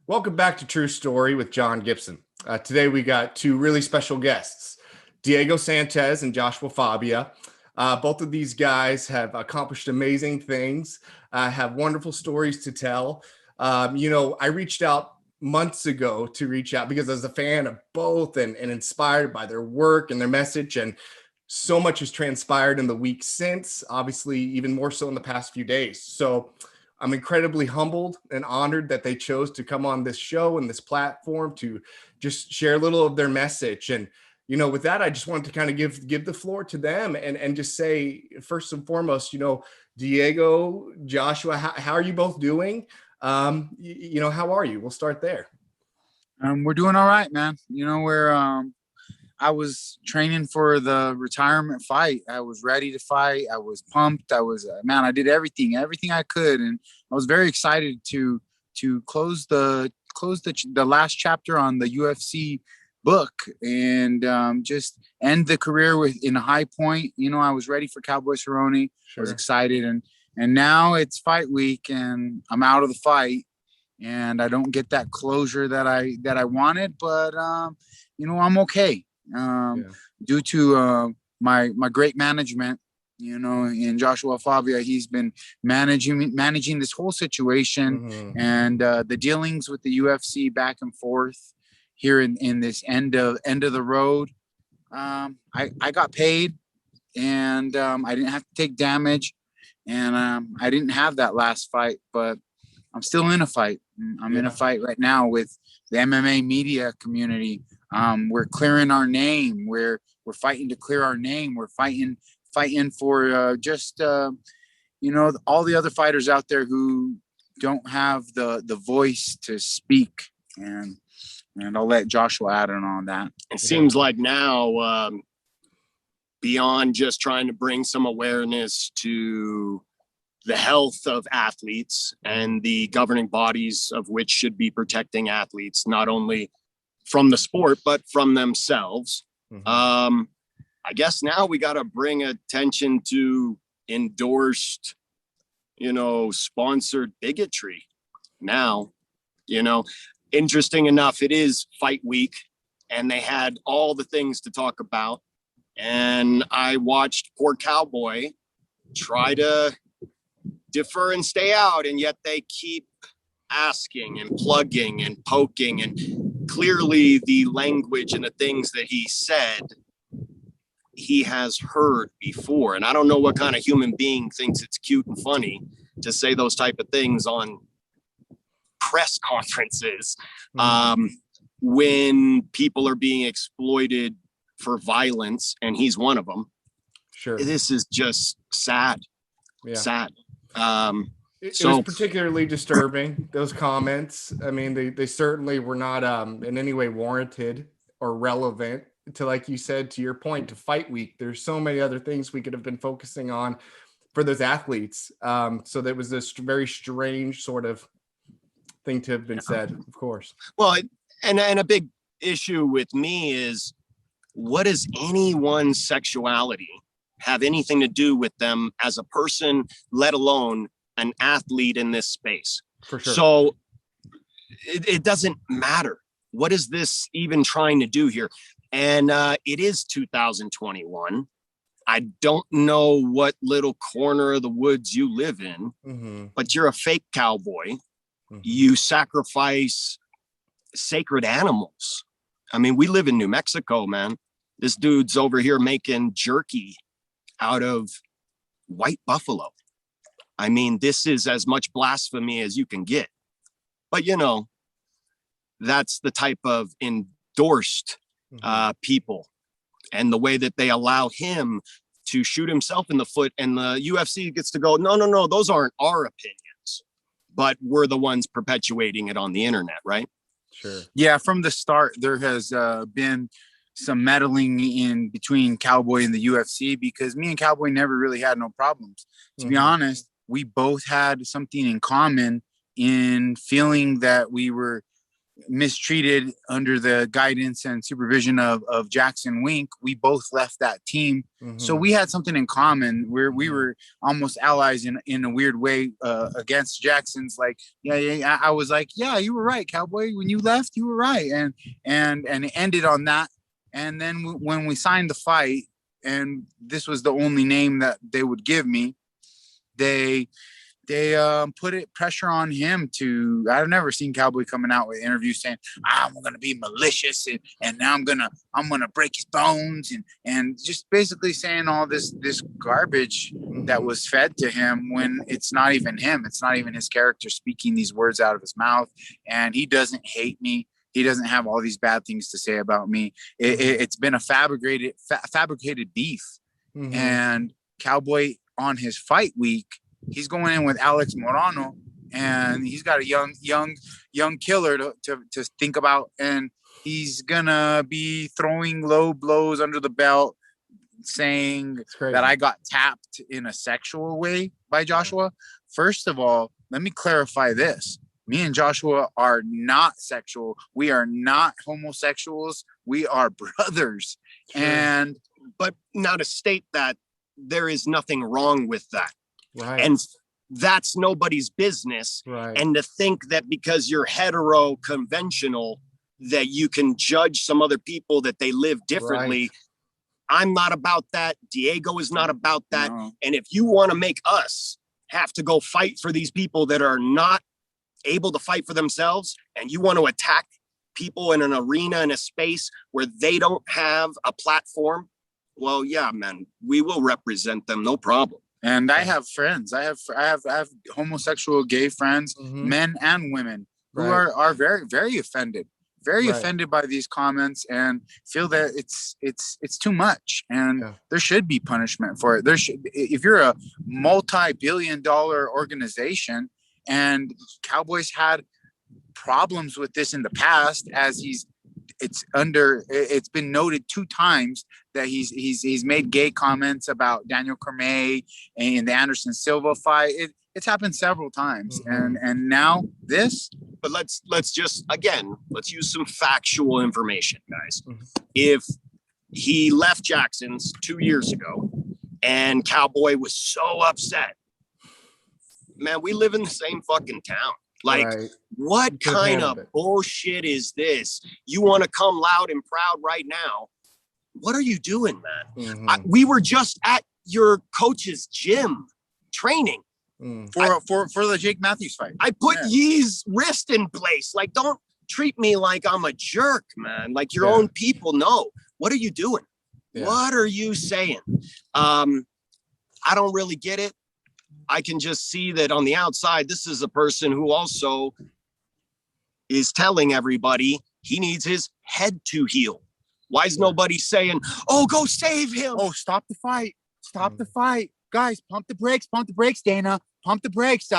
Welcome back to True Story with John Gibson. Today we got two really special guests, Diego Sanchez and Joshua Fabia. Both of these guys have accomplished amazing things, have wonderful stories to tell. I reached out months ago to reach out because I was a fan of both and inspired by their work and their message. And so much has transpired in the weeks since, obviously, even more so in the past few days. So I'm incredibly humbled and honored that they chose to come on this show and this platform to just share a little of their message. And, with that, I just wanted to kind of give the floor to them and just say, first and foremost, Diego, Joshua, how are you both doing? How are you? We'll start there. We're doing all right, man. I was training for the retirement fight. I was ready to fight. I was pumped. I did everything I could, and I was very excited to close the last chapter on the UFC book and just end the career in a high point. I was ready for Cowboy Cerrone. Sure. I was excited, and now it's fight week, and I'm out of the fight, and I don't get that closure that I wanted, but I'm okay. Due to my great management, in Joshua Fabia, he's been managing this whole situation, and the dealings with the UFC back and forth here in this end of the road. I got paid, and I didn't have to take damage, and I didn't have that last fight, but I'm still in a fight. I'm in a fight right now with the MMA media community. We're clearing our name. We're fighting to clear our name. We're fighting for just all the other fighters out there who don't have the voice to speak. And I'll let Joshua add on that. It seems like now, beyond just trying to bring some awareness to the health of athletes and the governing bodies of which should be protecting athletes, not only from the sport, but from themselves. I guess now we got to bring attention to endorsed, sponsored bigotry. Now, interesting enough, it is fight week and they had all the things to talk about. And I watched poor Cowboy try to defer and stay out, and yet they keep asking and plugging and poking, and clearly the language and the things that he said he has heard before. And I don't know what kind of human being thinks it's cute and funny to say those type of things on press conferences when people are being exploited for violence, and he's one of them. Sure. This is just sad. Sad. It was particularly disturbing, those comments. I mean, they certainly were not in any way warranted or relevant to, like you said, to your point, to fight week. There's so many other things we could have been focusing on for those athletes. So that was this very strange sort of thing to have been said, of course. Well, and a big issue with me is, what does anyone's sexuality have anything to do with them as a person, let alone an athlete in this space? For sure. So it doesn't matter. What is this even trying to do here? And it is 2021. I don't know what little corner of the woods you live in, but you're a fake cowboy. You sacrifice sacred animals. I mean, we live in New Mexico, man. This dude's over here making jerky out of white buffalo. I mean, this is as much blasphemy as you can get. But, that's the type of endorsed people, and the way that they allow him to shoot himself in the foot, and the UFC gets to go, no, those aren't our opinions, but we're the ones perpetuating it on the internet, right? Sure. Yeah, from the start, there has been some meddling in between Cowboy and the UFC, because me and Cowboy never really had no problems. To be honest, we both had something in common in feeling that we were mistreated under the guidance and supervision of Jackson Wink. We both left that team. So we had something in common where we were almost allies in a weird way against Jackson's. Like, yeah, I was like, yeah, you were right, Cowboy. When you left, you were right. And it ended on that. And then when we signed the fight, and this was the only name that they would give me, they put pressure on him to. I've never seen Cowboy coming out with interviews saying, I'm gonna be malicious and now I'm gonna break his bones and just basically saying all this garbage that was fed to him when it's not even him. It's not even his character speaking these words out of his mouth. And he doesn't hate me. He doesn't have all these bad things to say about me. It's been a fabricated beef. And Cowboy on his fight week, he's going in with Alex Morano, and he's got a young killer to think about, and he's gonna be throwing low blows under the belt, saying that I got tapped in a sexual way by Joshua. First of all, let me clarify this. Me and Joshua are not sexual. We are not homosexuals. We are brothers. Sure. But now to state that there is nothing wrong with that. Right. And that's nobody's business. Right. And to think that because you're hetero conventional, that you can judge some other people that they live differently. Right. I'm not about that. Diego is not about that. No. And if you want to make us have to go fight for these people that are not able to fight for themselves, and you want to attack people in an arena, in a space where they don't have a platform, well, yeah, man, we will represent them. No problem. And I have friends. I have homosexual gay friends, men and women, who are very, very offended, offended by these comments and feel that it's too much. And there should be punishment for it. If you're a multi-billion-dollar organization, and Cowboys had problems with this in the past, as it's been noted 2 times that he's made gay comments about Daniel Cormier and the Anderson Silva fight. It's happened several times, and now this. But let's use some factual information, guys. If he left Jackson's 2 years ago, and Cowboy was so upset, man, we live in the same fucking town. Like, what kind of bullshit is this? You want to come loud and proud right now? What are you doing, man? We were just at your coach's gym training for the Jake Matthews fight. I put Yee's wrist in place. Like, don't treat me like I'm a jerk, man. Like, your own people know. What are you doing? What are you saying? I don't really get it. I can just see that on the outside, this is a person who also is telling everybody he needs his head to heal. Why is nobody saying, oh, go save him? Oh, stop the fight. Stop the fight. Guys, pump the brakes, Dana. Pump the brakes.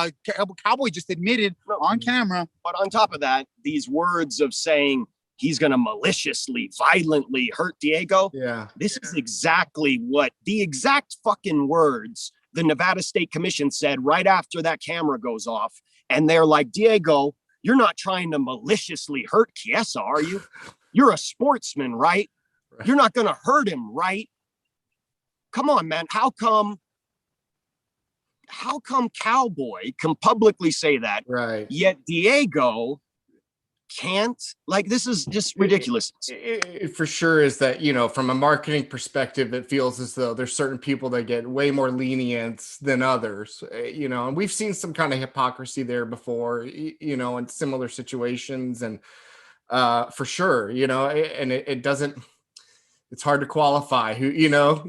Cowboy just admitted on camera. But on top of that, these words of saying he's going to maliciously, violently hurt Diego. Yeah. This is exactly what the exact fucking words the Nevada State Commission said right after that camera goes off. And they're like, Diego, you're not trying to maliciously hurt Chiesa, are you? You're a sportsman, right? You're not going to hurt him, right? Come on, man. How come Cowboy can publicly say that? Right. Yet Diego can't? Like, this is just ridiculous. It for sure is that, from a marketing perspective, it feels as though there's certain people that get way more lenient than others, and we've seen some kind of hypocrisy there before, in similar situations. And for sure, and it doesn't, it's hard to qualify who,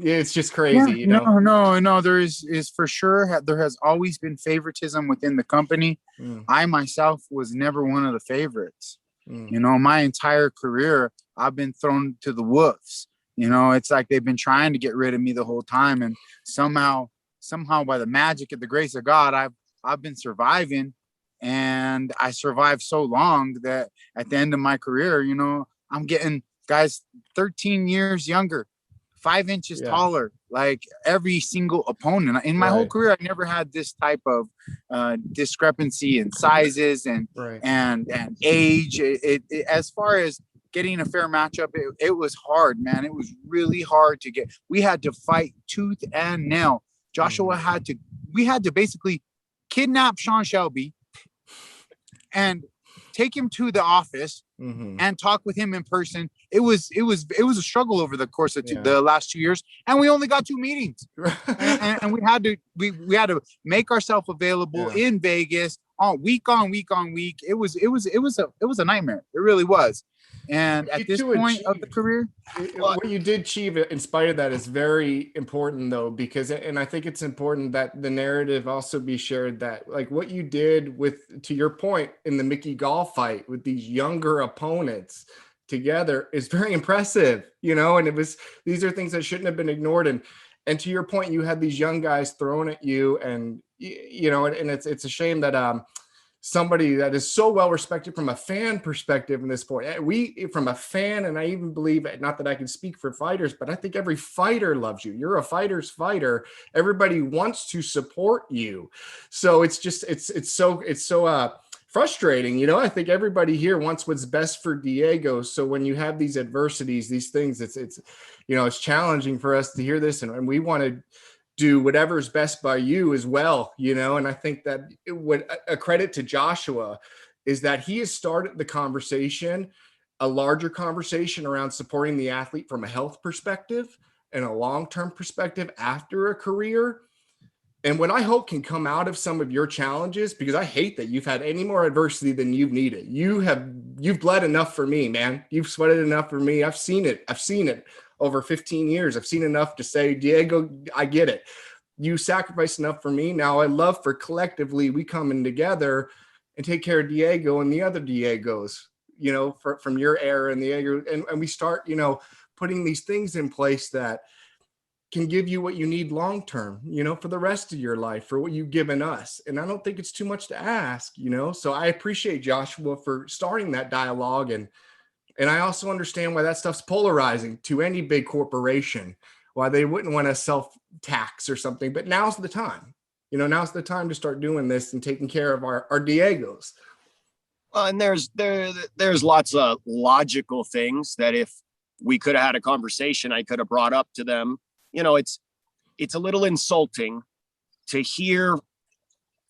it's just crazy, No, there is for sure. There has always been favoritism within the company. I myself was never one of the favorites. My entire career, I've been thrown to the wolves. It's like they've been trying to get rid of me the whole time. And somehow by the magic of the grace of God, I've been surviving, and I survived so long that at the end of my career, I'm getting guys 13 years younger, 5 inches Yeah. taller, like every single opponent. In my whole Right. career, I never had this type of discrepancy in sizes and Right. and age. As far as getting a fair matchup, it was hard, man. It was really hard to get. We had to fight tooth and nail. Joshua we had to basically kidnap Sean Shelby and take him to the office and talk with him in person. It was a struggle over the course of the last 2 years, and we only got 2 meetings, and we had to make ourselves available in Vegas on week. It was a nightmare. It really was. And at this point of the career, what you did achieve in spite of that is very important, though, because, and I think it's important that the narrative also be shared that, like, what you did with, to your point, in the Mickey Gall fight with these younger opponents together is very impressive, you know, and these are things that shouldn't have been ignored. And to your point, you had these young guys thrown at you, and, you know, and it's a shame that, somebody that is so well respected from a fan perspective in this sport. From a fan, and I even believe, not that I can speak for fighters, but I think every fighter loves you. You're a fighter's fighter. Everybody wants to support you. So it's just, it's so frustrating. You know, I think everybody here wants what's best for Diego. So when you have these adversities, these things, it's, you know, it's challenging for us to hear this, and we want to do whatever's best by you as well, you know. And I think that a credit to Joshua is that he has started the conversation, a larger conversation around supporting the athlete from a health perspective and a long-term perspective after a career. And what I hope can come out of some of your challenges, because I hate that you've had any more adversity than you've needed. You've bled enough for me, man. You've sweated enough for me. I've seen it over 15 years. I've seen enough to say, Diego, I get it. You sacrificed enough for me. Now I love for collectively we come in together and take care of Diego and the other Diegos, you know, from your era and the era. And we start, you know, putting these things in place that can give you what you need long-term, you know, for the rest of your life, for what you've given us. And I don't think it's too much to ask, you know. So I appreciate Joshua for starting that dialogue. And I also understand why that stuff's polarizing to any big corporation, why they wouldn't want to self-tax or something. But now's the time. You know, now's the time to start doing this and taking care of our Diegos. Well, and there's lots of logical things that if we could have had a conversation, I could have brought up to them. You know, it's a little insulting to hear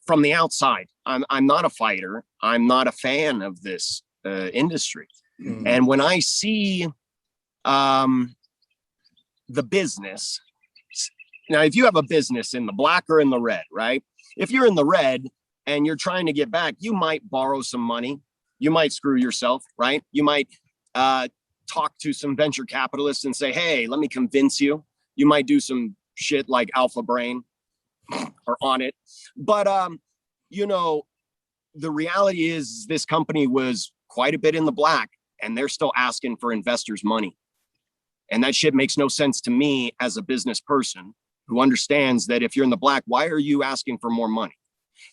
from the outside. I'm not a fighter. I'm not a fan of this industry. And when I see the business, now, if you have a business in the black or in the red, right? If you're in the red and you're trying to get back, you might borrow some money. You might screw yourself, right? You might talk to some venture capitalists and say, hey, let me convince you. You might do some shit like Alpha Brain or On It. But, you know, the reality is this company was quite a bit in the black, and they're still asking for investors' money. And that shit makes no sense to me as a business person who understands that if you're in the black, why are you asking for more money?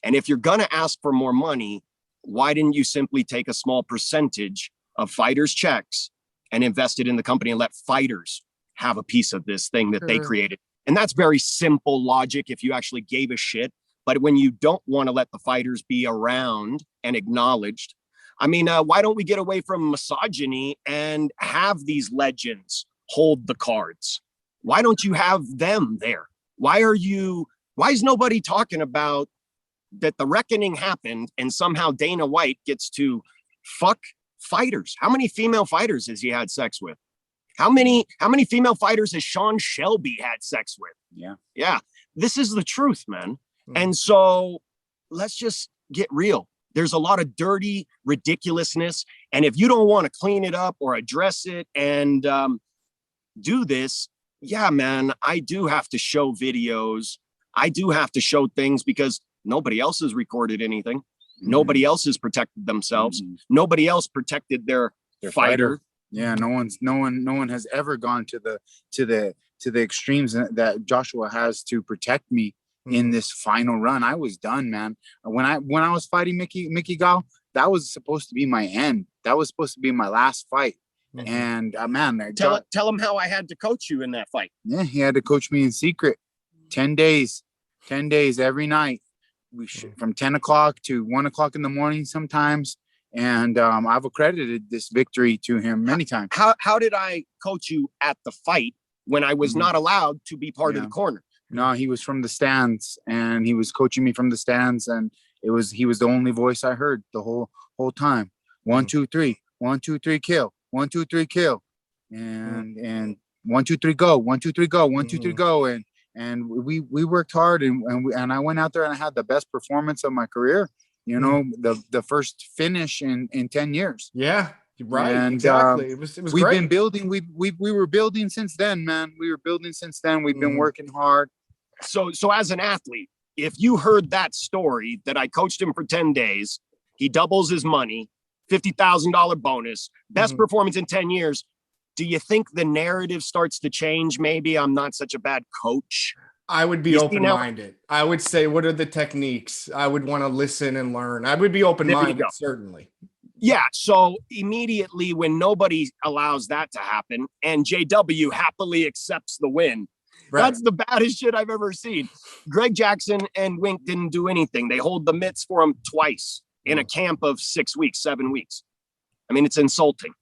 And if you're going to ask for more money, why didn't you simply take a small percentage of fighters' checks and invest it in the company and let fighters have a piece of this thing that they created? And that's very simple logic if you actually gave a shit. But when you don't want to let the fighters be around and acknowledged, I mean, why don't we get away from misogyny and have these legends hold the cards? Why don't you have them there? Why is nobody talking about that the reckoning happened and somehow Dana White gets to fuck fighters? How many female fighters has he had sex with? How many female fighters has Sean Shelby had sex with? Yeah. This is the truth, man. And so let's just get real. There's a lot of dirty ridiculousness. And if you don't want to clean it up or address it and do this, yeah, man, I do have to show videos. I do have to show things because nobody else has recorded anything. Nobody else has protected themselves. Nobody else protected their fighter. Yeah, no one has ever gone to the extremes that Joshua has to protect me in this final run. I was done, man. When I was fighting Mickey Gall, that was supposed to be my end. That was supposed to be my last fight. And man, tell him how I had to coach you in that fight. Yeah, he had to coach me in secret. 10 days every night. From 10 o'clock to 1 o'clock in the morning sometimes. And I've accredited this victory to him many times. How did I coach you at the fight when I was not allowed to be part of the corner? No, he was from the stands, and he was coaching me from the stands, and he was the only voice I heard the whole time. 1, 2, 3, 1, 2, 3, kill. 1, 2, 3, kill. And 1, 2, 3, go. 1, 2, 3, go. 1, 2, 3, go. And we worked hard, and I went out there and I had the best performance of my career. You know, the first finish in 10 years. Yeah. Right. And, exactly. It was we've great. been building. We were building since then, man. We were building since then. We've been working hard. So as an athlete, if you heard that story that I coached him for 10 days, he doubles his money, $50,000 bonus, best performance in 10 years. Do you think the narrative starts to change? Maybe I'm not such a bad coach. I would be open-minded. I would say, what are the techniques? I would want to listen and learn. I would be open-minded, certainly. Yeah. So immediately when nobody allows that to happen and JW happily accepts the win, that's the baddest shit I've ever seen. Greg Jackson and Wink didn't do anything. They hold the mitts for him twice in a camp of 6 weeks, 7 weeks. I mean, it's insulting.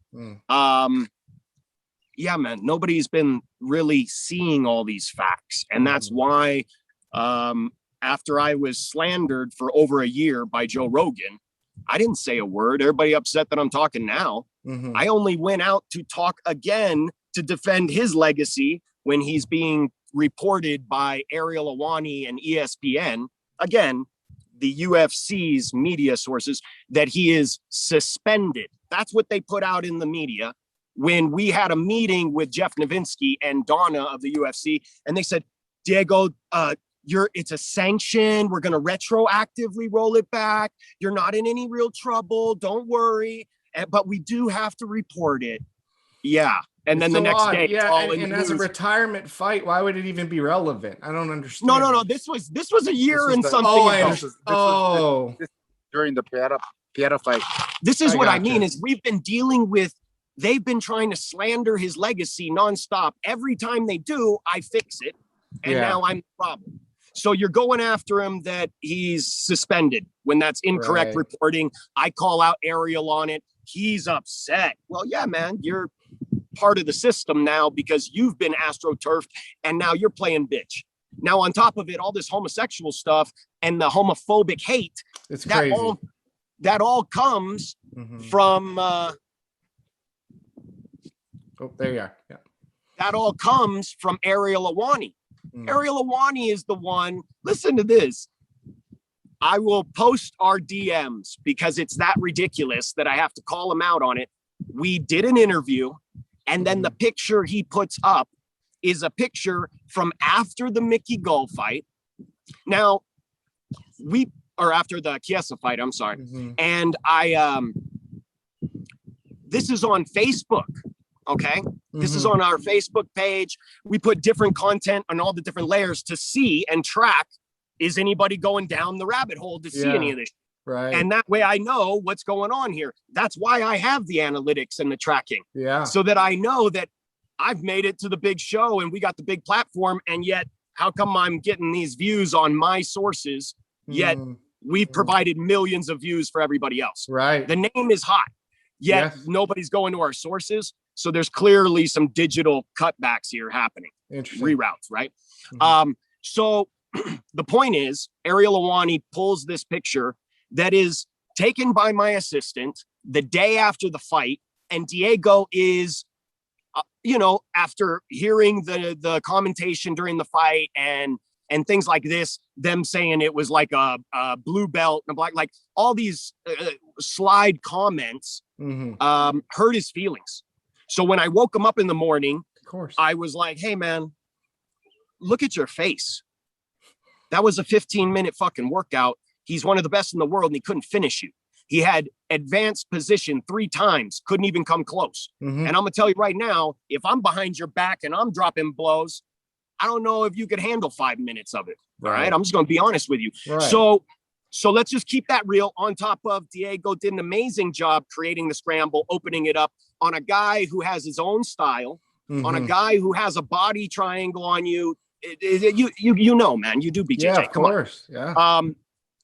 Yeah, man, nobody's been really seeing all these facts. And that's why after I was slandered for over a year by Joe Rogan, I didn't say a word. Everybody upset that I'm talking now. I only went out to talk again to defend his legacy when he's being reported by Ariel Awani and ESPN, again, the UFC's media sources, that he is suspended. That's what they put out in the media. When we had a meeting with Jeff Novinsky and Donna of the UFC, and they said, Diego, it's a sanction. We're going to retroactively roll it back. You're not in any real trouble. Don't worry. But we do have to report it. Yeah. And then the next day, and as a retirement fight, why would it even be relevant? I don't understand. No. This was a year and something. During the Piera fight. This is what I mean is we've been dealing with. They've been trying to slander his legacy nonstop. Every time they do, I fix it, and now I'm the problem. So you're going after him that he's suspended when that's incorrect reporting. I call out Ariel on it. He's upset. Well, yeah, man, you're part of the system now because you've been astroturfed and now you're playing bitch. Now, on top of it, all this homosexual stuff and the homophobic hate, it's crazy. That all comes from, oh, there you are. Yeah. That all comes from Ariel Awani. Ariel Awani is the one, listen to this. I will post our DMs because it's that ridiculous that I have to call him out on it. We did an interview, and then the picture he puts up is a picture from after the Mickey Gall fight. Now, after the Chiesa fight, I'm sorry. And this is on Facebook, okay? This is on our Facebook page. We put different content on all the different layers to see and track, is anybody going down the rabbit hole to see any of this? Right. And that way I know what's going on here. That's why I have the analytics and the tracking. Yeah. So that I know that I've made it to the big show and we got the big platform. And yet, how come I'm getting these views on my sources? Yet we've provided millions of views for everybody else. Right. The name is hot. Yet nobody's going to our sources. So there's clearly some digital cutbacks here happening. Interesting. Reroutes, right? So the point is, Ariel Awani pulls this picture that is taken by my assistant the day after the fight. And Diego is, after hearing the commentation during the fight and things like this, them saying it was like a blue belt and a black, like all these slide comments hurt his feelings. So when I woke him up in the morning, of course, I was like, hey, man, look at your face. That was a 15-minute fucking workout. He's one of the best in the world, and he couldn't finish you. He had advanced position 3 times, couldn't even come close. And I'm going to tell you right now, if I'm behind your back and I'm dropping blows, I don't know if you could handle 5 minutes of it. All right. I'm just going to be honest with you. Right. So let's just keep that real. On top of Diego did an amazing job creating the scramble, opening it up on a guy who has his own style, on a guy who has a body triangle on you. You know, man, you do BJJ. Yeah, of Come course. on. Yeah.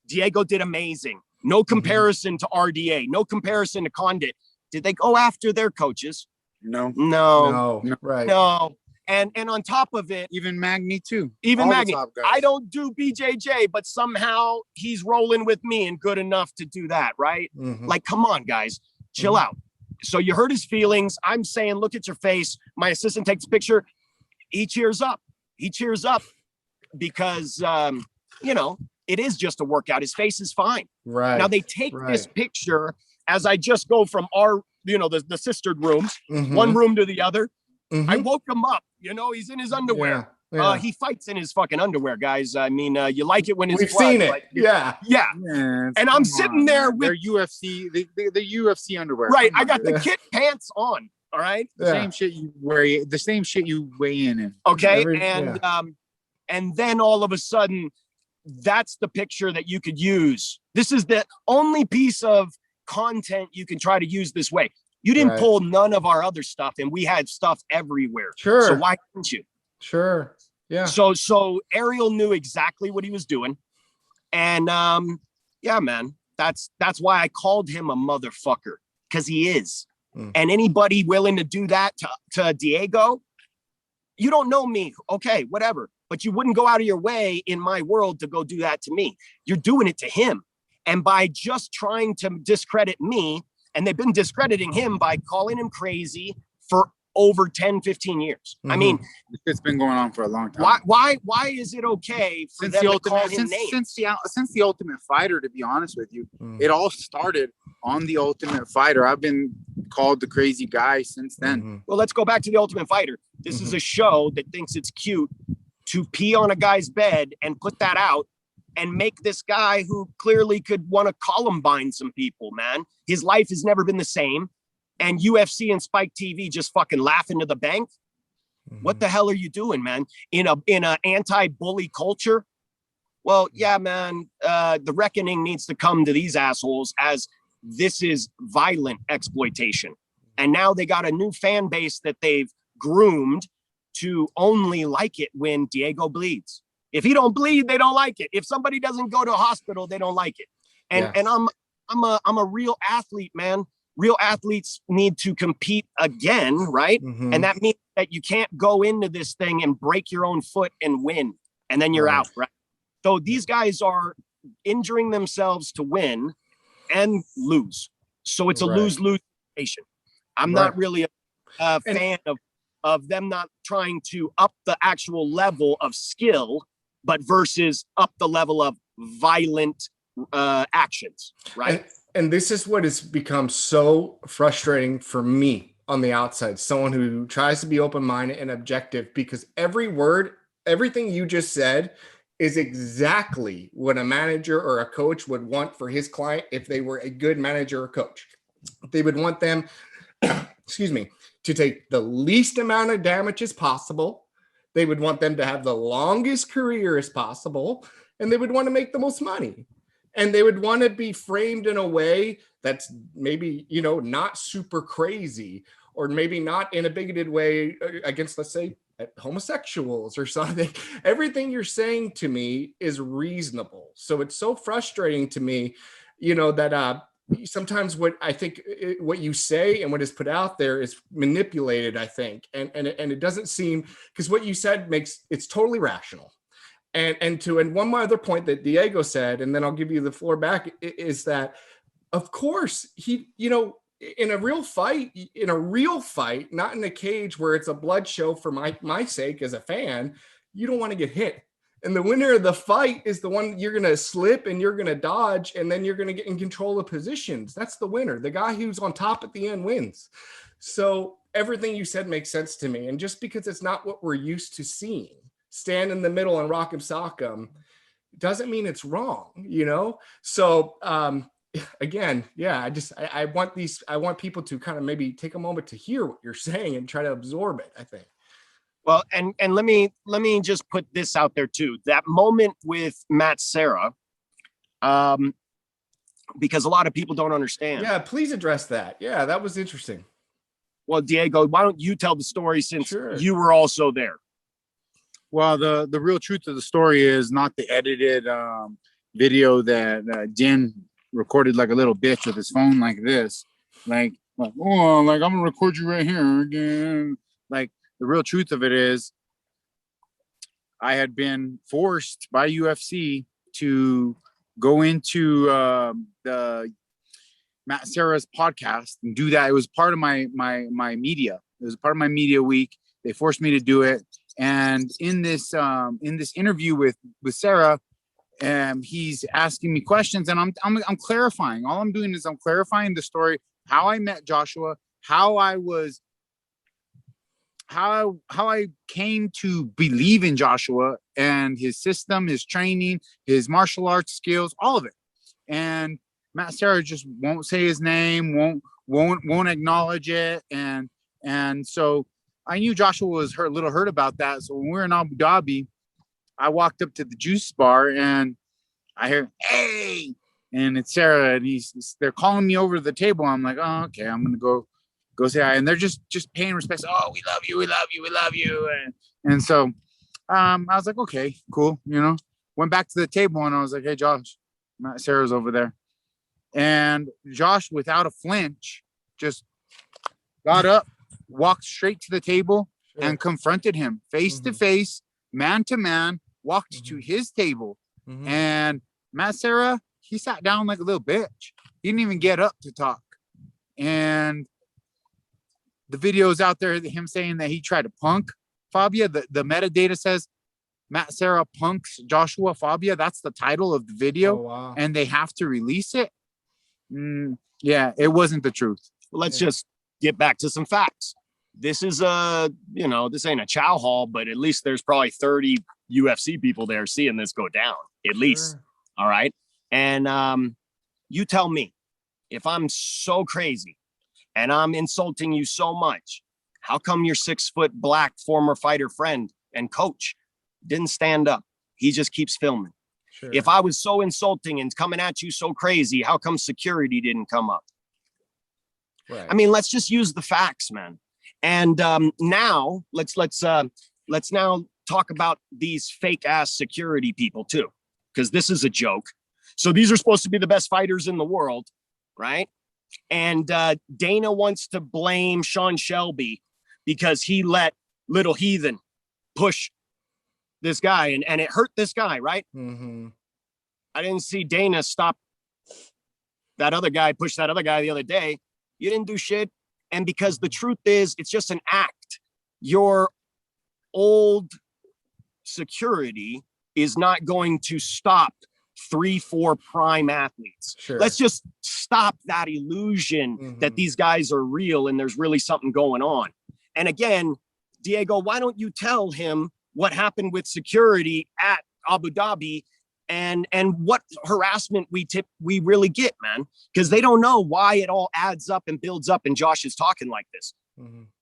Diego did amazing. No comparison to RDA. No comparison to Condit. Did they go after their coaches? No. Right. No. And on top of it, Even Magni too. even All the Magni, top guys. I don't do BJJ, but somehow he's rolling with me and good enough to do that, right? Like, come on, guys, chill out. So you hurt his feelings. I'm saying, look at your face. My assistant takes a picture. He cheers up. He cheers up because, you know, it is just a workout. His face is fine. Right. Now they take this picture as I just go from our, you know, the sistered rooms, one room to the other. I woke him up. You know, he's in his underwear. Yeah. He fights in his fucking underwear, guys. I mean, you like it when it's We've seen it. Yeah. Man, And I'm sitting there with their UFC, the UFC underwear. right. I got the kit pants on. All right. The same shit you wear. The same shit you weigh in. Okay. And then all of a sudden, that's the picture that you could use. This is the only piece of content you can try to use this way. You didn't pull none of our other stuff, and we had stuff everywhere. Sure. So why didn't you? Sure. Yeah. So Ariel knew exactly what he was doing. And yeah, man, that's why I called him a motherfucker, because he is. And anybody willing to do that to Diego, you don't know me. Okay, whatever. But you wouldn't go out of your way in my world to go do that to me. You're doing it to him. And by just trying to discredit me, and they've been discrediting him by calling him crazy for over 10, 15 years. I mean, it's been going on for a long time. Why is it okay for them to call him names? Since the Ultimate Fighter, to be honest with you, it all started on the Ultimate Fighter. I've been called the crazy guy since then. Well, let's go back to the Ultimate Fighter. This is a show that thinks it's cute to pee on a guy's bed and put that out and make this guy who clearly could want to Columbine some people, man. His life has never been the same. And UFC and Spike TV just fucking laugh into the bank. What the hell are you doing, man? In a anti-bully culture? Well, yeah, man, the reckoning needs to come to these assholes, as this is violent exploitation. And now they got a new fan base that they've groomed to only like it when Diego bleeds. If he don't bleed, they don't like it. If somebody doesn't go to a hospital, they don't like it. And I'm a real athlete, man. Real athletes need to compete again, right? And that means that you can't go into this thing and break your own foot and win, and then you're out, right? So these guys are injuring themselves to win and lose. So it's a lose-lose situation. I'm not really a fan of them not trying to up the actual level of skill, but versus up the level of violent actions, right? And this is what has become so frustrating for me on the outside, someone who tries to be open-minded and objective, because every word, everything you just said is exactly what a manager or a coach would want for his client if they were a good manager or coach. They would want them, excuse me, to take the least amount of damage as possible. They would want them to have the longest career as possible, and they would want to make the most money. And they would want to be framed in a way that's maybe, you know, not super crazy, or maybe not in a bigoted way against, let's say, homosexuals or something. Everything you're saying to me is reasonable. So it's so frustrating to me, you know, that sometimes what I think what you say and what is put out there is manipulated, I think. And it doesn't seem, because what you said it's totally rational. And one more other point that Diego said, and then I'll give you the floor back, is that, of course, he, you know, in a real fight, not in a cage where it's a blood show for my sake as a fan, you don't want to get hit. And the winner of the fight is the one you're going to slip and you're going to dodge, and then you're going to get in control of positions. That's the winner. The guy who's on top at the end wins. So everything you said makes sense to me. And just because it's not what we're used to seeing, stand in the middle and rock 'em sock 'em, doesn't mean it's wrong, you know? So again, yeah, I want people to kind of maybe take a moment to hear what you're saying and try to absorb it, I think. Well, and let me just put this out there too. That moment with Matt Serra, because a lot of people don't understand. Yeah, please address that. Yeah, that was interesting. Well, Diego, why don't you tell the story since Sure. you were also there? Well, the real truth of the story is not the edited video that Jen recorded like a little bitch with his phone like this. Like, oh, like I'm gonna record you right here again. Like, the real truth of it is I had been forced by UFC to go into the Matt Serra's podcast and do that. It was part of my media. It was part of my media week. They forced me to do it. And in this interview with Serra, he's asking me questions, and I'm clarifying. All I'm doing is I'm clarifying the story, how I met Joshua, how I came to believe in Joshua and his system, his training, his martial arts skills, all of it. And Matt Serra just won't say his name, won't acknowledge it, and so I knew Joshua was a little hurt about that. So when we were in Abu Dhabi, I walked up to the juice bar and I hear, "Hey!" and it's Serra, and they're calling me over to the table. I'm like, "Oh, okay, I'm gonna go say hi." And they're just paying respects. "Oh, we love you, we love you, we love you." And so I was like, "Okay, cool," Went back to the table and I was like, "Hey, Josh, Matt Serra's over there." And Josh, without a flinch, just got up, walked straight to the table, Sure. and confronted him face to face, man to man, walked to his table. And Matt Serra, he sat down like a little bitch. He didn't even get up to talk. And the video's out there, him saying that he tried to punk Fabia. The metadata says Matt Serra punks Joshua Fabia. That's the title of the video. Oh, wow. And they have to release it. Yeah, it wasn't the truth. Let's just get back to some facts. This is this ain't a chow hall, but at least there's probably 30 UFC people there seeing this go down, at least. All right. And you tell me, if I'm so crazy and I'm insulting you so much, how come your 6-foot black former fighter friend and coach didn't stand up? He just keeps filming. Sure. If I was so insulting and coming at you so crazy, how come security didn't come up? Right. I mean, let's just use the facts, man. And now let's now talk about these fake ass security people too, because this is a joke. So these are supposed to be the best fighters in the world, right? And Dana wants to blame Sean Shelby because he let little heathen push this guy and it hurt this guy, right? I didn't see Dana stop that other guy, push that other guy the other day. You didn't do shit. And because the truth is, it's just an act. Your old security is not going to stop 3-4 prime athletes. Sure. Let's just stop that illusion that these guys are real and there's really something going on. And again, Diego, why don't you tell him what happened with security at Abu Dhabi and what harassment we really get, man? Because they don't know why it all adds up and builds up and Josh is talking like this.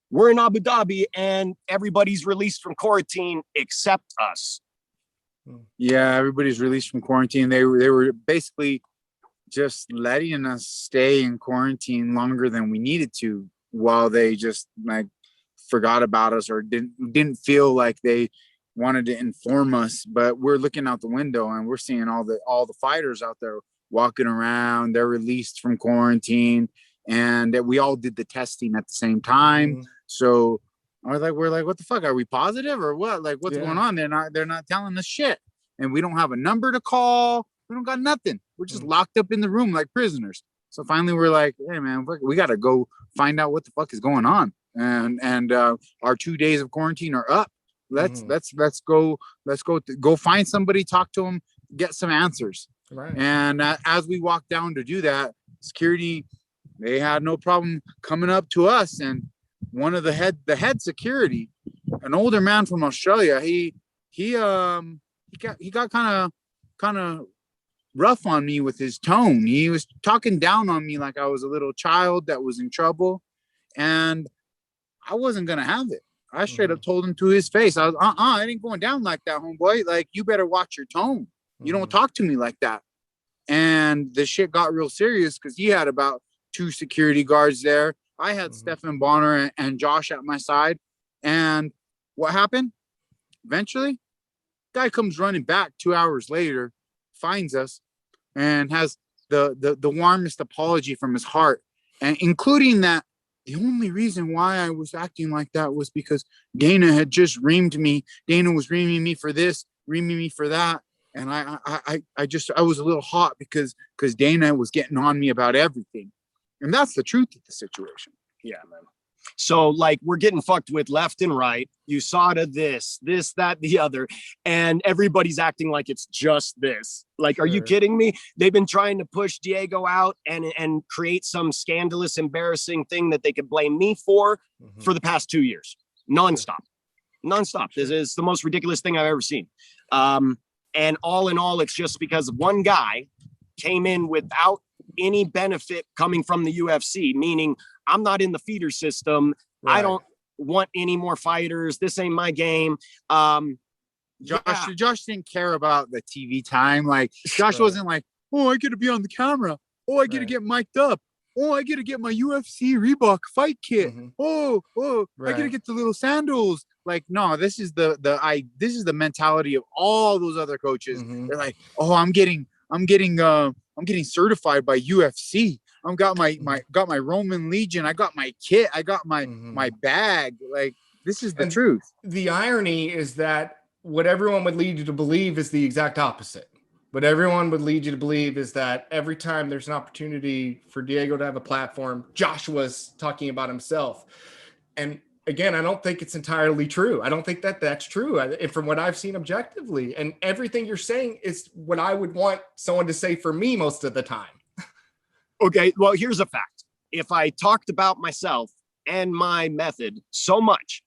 We're in Abu Dhabi and everybody's released from quarantine except us. Yeah, everybody's released from quarantine. They were basically just letting us stay in quarantine longer than we needed to, while they just like forgot about us or didn't feel like they wanted to inform us. But we're looking out the window and we're seeing all the fighters out there walking around. They're released from quarantine, and that we all did the testing at the same time. So we're like, what the fuck? Are we positive or what? Like, what's going on? They're not telling us shit. And we don't have a number to call. We don't got nothing. We're just locked up in the room like prisoners. So finally we're like, hey man, we got to go find out what the fuck is going on. And our 2 days of quarantine are up. Let's go find somebody, talk to them, get some answers. Right. And as we walked down to do that, security, they had no problem coming up to us. And one of the head security, an older man from Australia, he got kind of rough on me with his tone. He was talking down on me like I was a little child that was in trouble, and I wasn't gonna have it. I straight up told him to his face, I was it ain't going down like that, homeboy. Like, you better watch your tone. You don't talk to me like that. And the shit got real serious because he had about 2 security guards there. I had Stephan Bonner and Josh at my side. And what happened? Eventually, guy comes running back 2 hours later, finds us, and has the warmest apology from his heart, and including that the only reason why I was acting like that was because Dana had just reamed me. Dana was reaming me for this, reaming me for that. And I was a little hot because Dana was getting on me about everything. And that's the truth of the situation. Yeah, man. So like we're getting fucked with left and right. USADA this, that, the other, and everybody's acting like it's just this. Like, are you kidding me? They've been trying to push Diego out and create some scandalous, embarrassing thing that they could blame me for the past 2 years. Nonstop. This is the most ridiculous thing I've ever seen. And all in all, it's just because one guy came in without any benefit coming from the UFC, meaning I'm not in the feeder system. Right. I don't want any more fighters. This ain't my game. Josh didn't care about the TV time. Like Josh wasn't like, oh, I get to be on the camera. Oh, I get to get mic'd up. Oh, I get to get my UFC Reebok fight kit. I get to get the little sandals. Like, no, this is the mentality of all those other coaches. They're like, oh, I'm getting certified by UFC. I've got my Roman Legion. I got my kit. I got my bag. Like, this is the truth. The irony is that what everyone would lead you to believe is the exact opposite. What everyone would lead you to believe is that every time there's an opportunity for Diego to have a platform, Joshua's talking about himself. And again, I don't think it's entirely true. I don't think that that's true. From what I've seen objectively, and everything you're saying is what I would want someone to say for me most of the time. Okay, well, here's a fact. If I talked about myself and my method so much,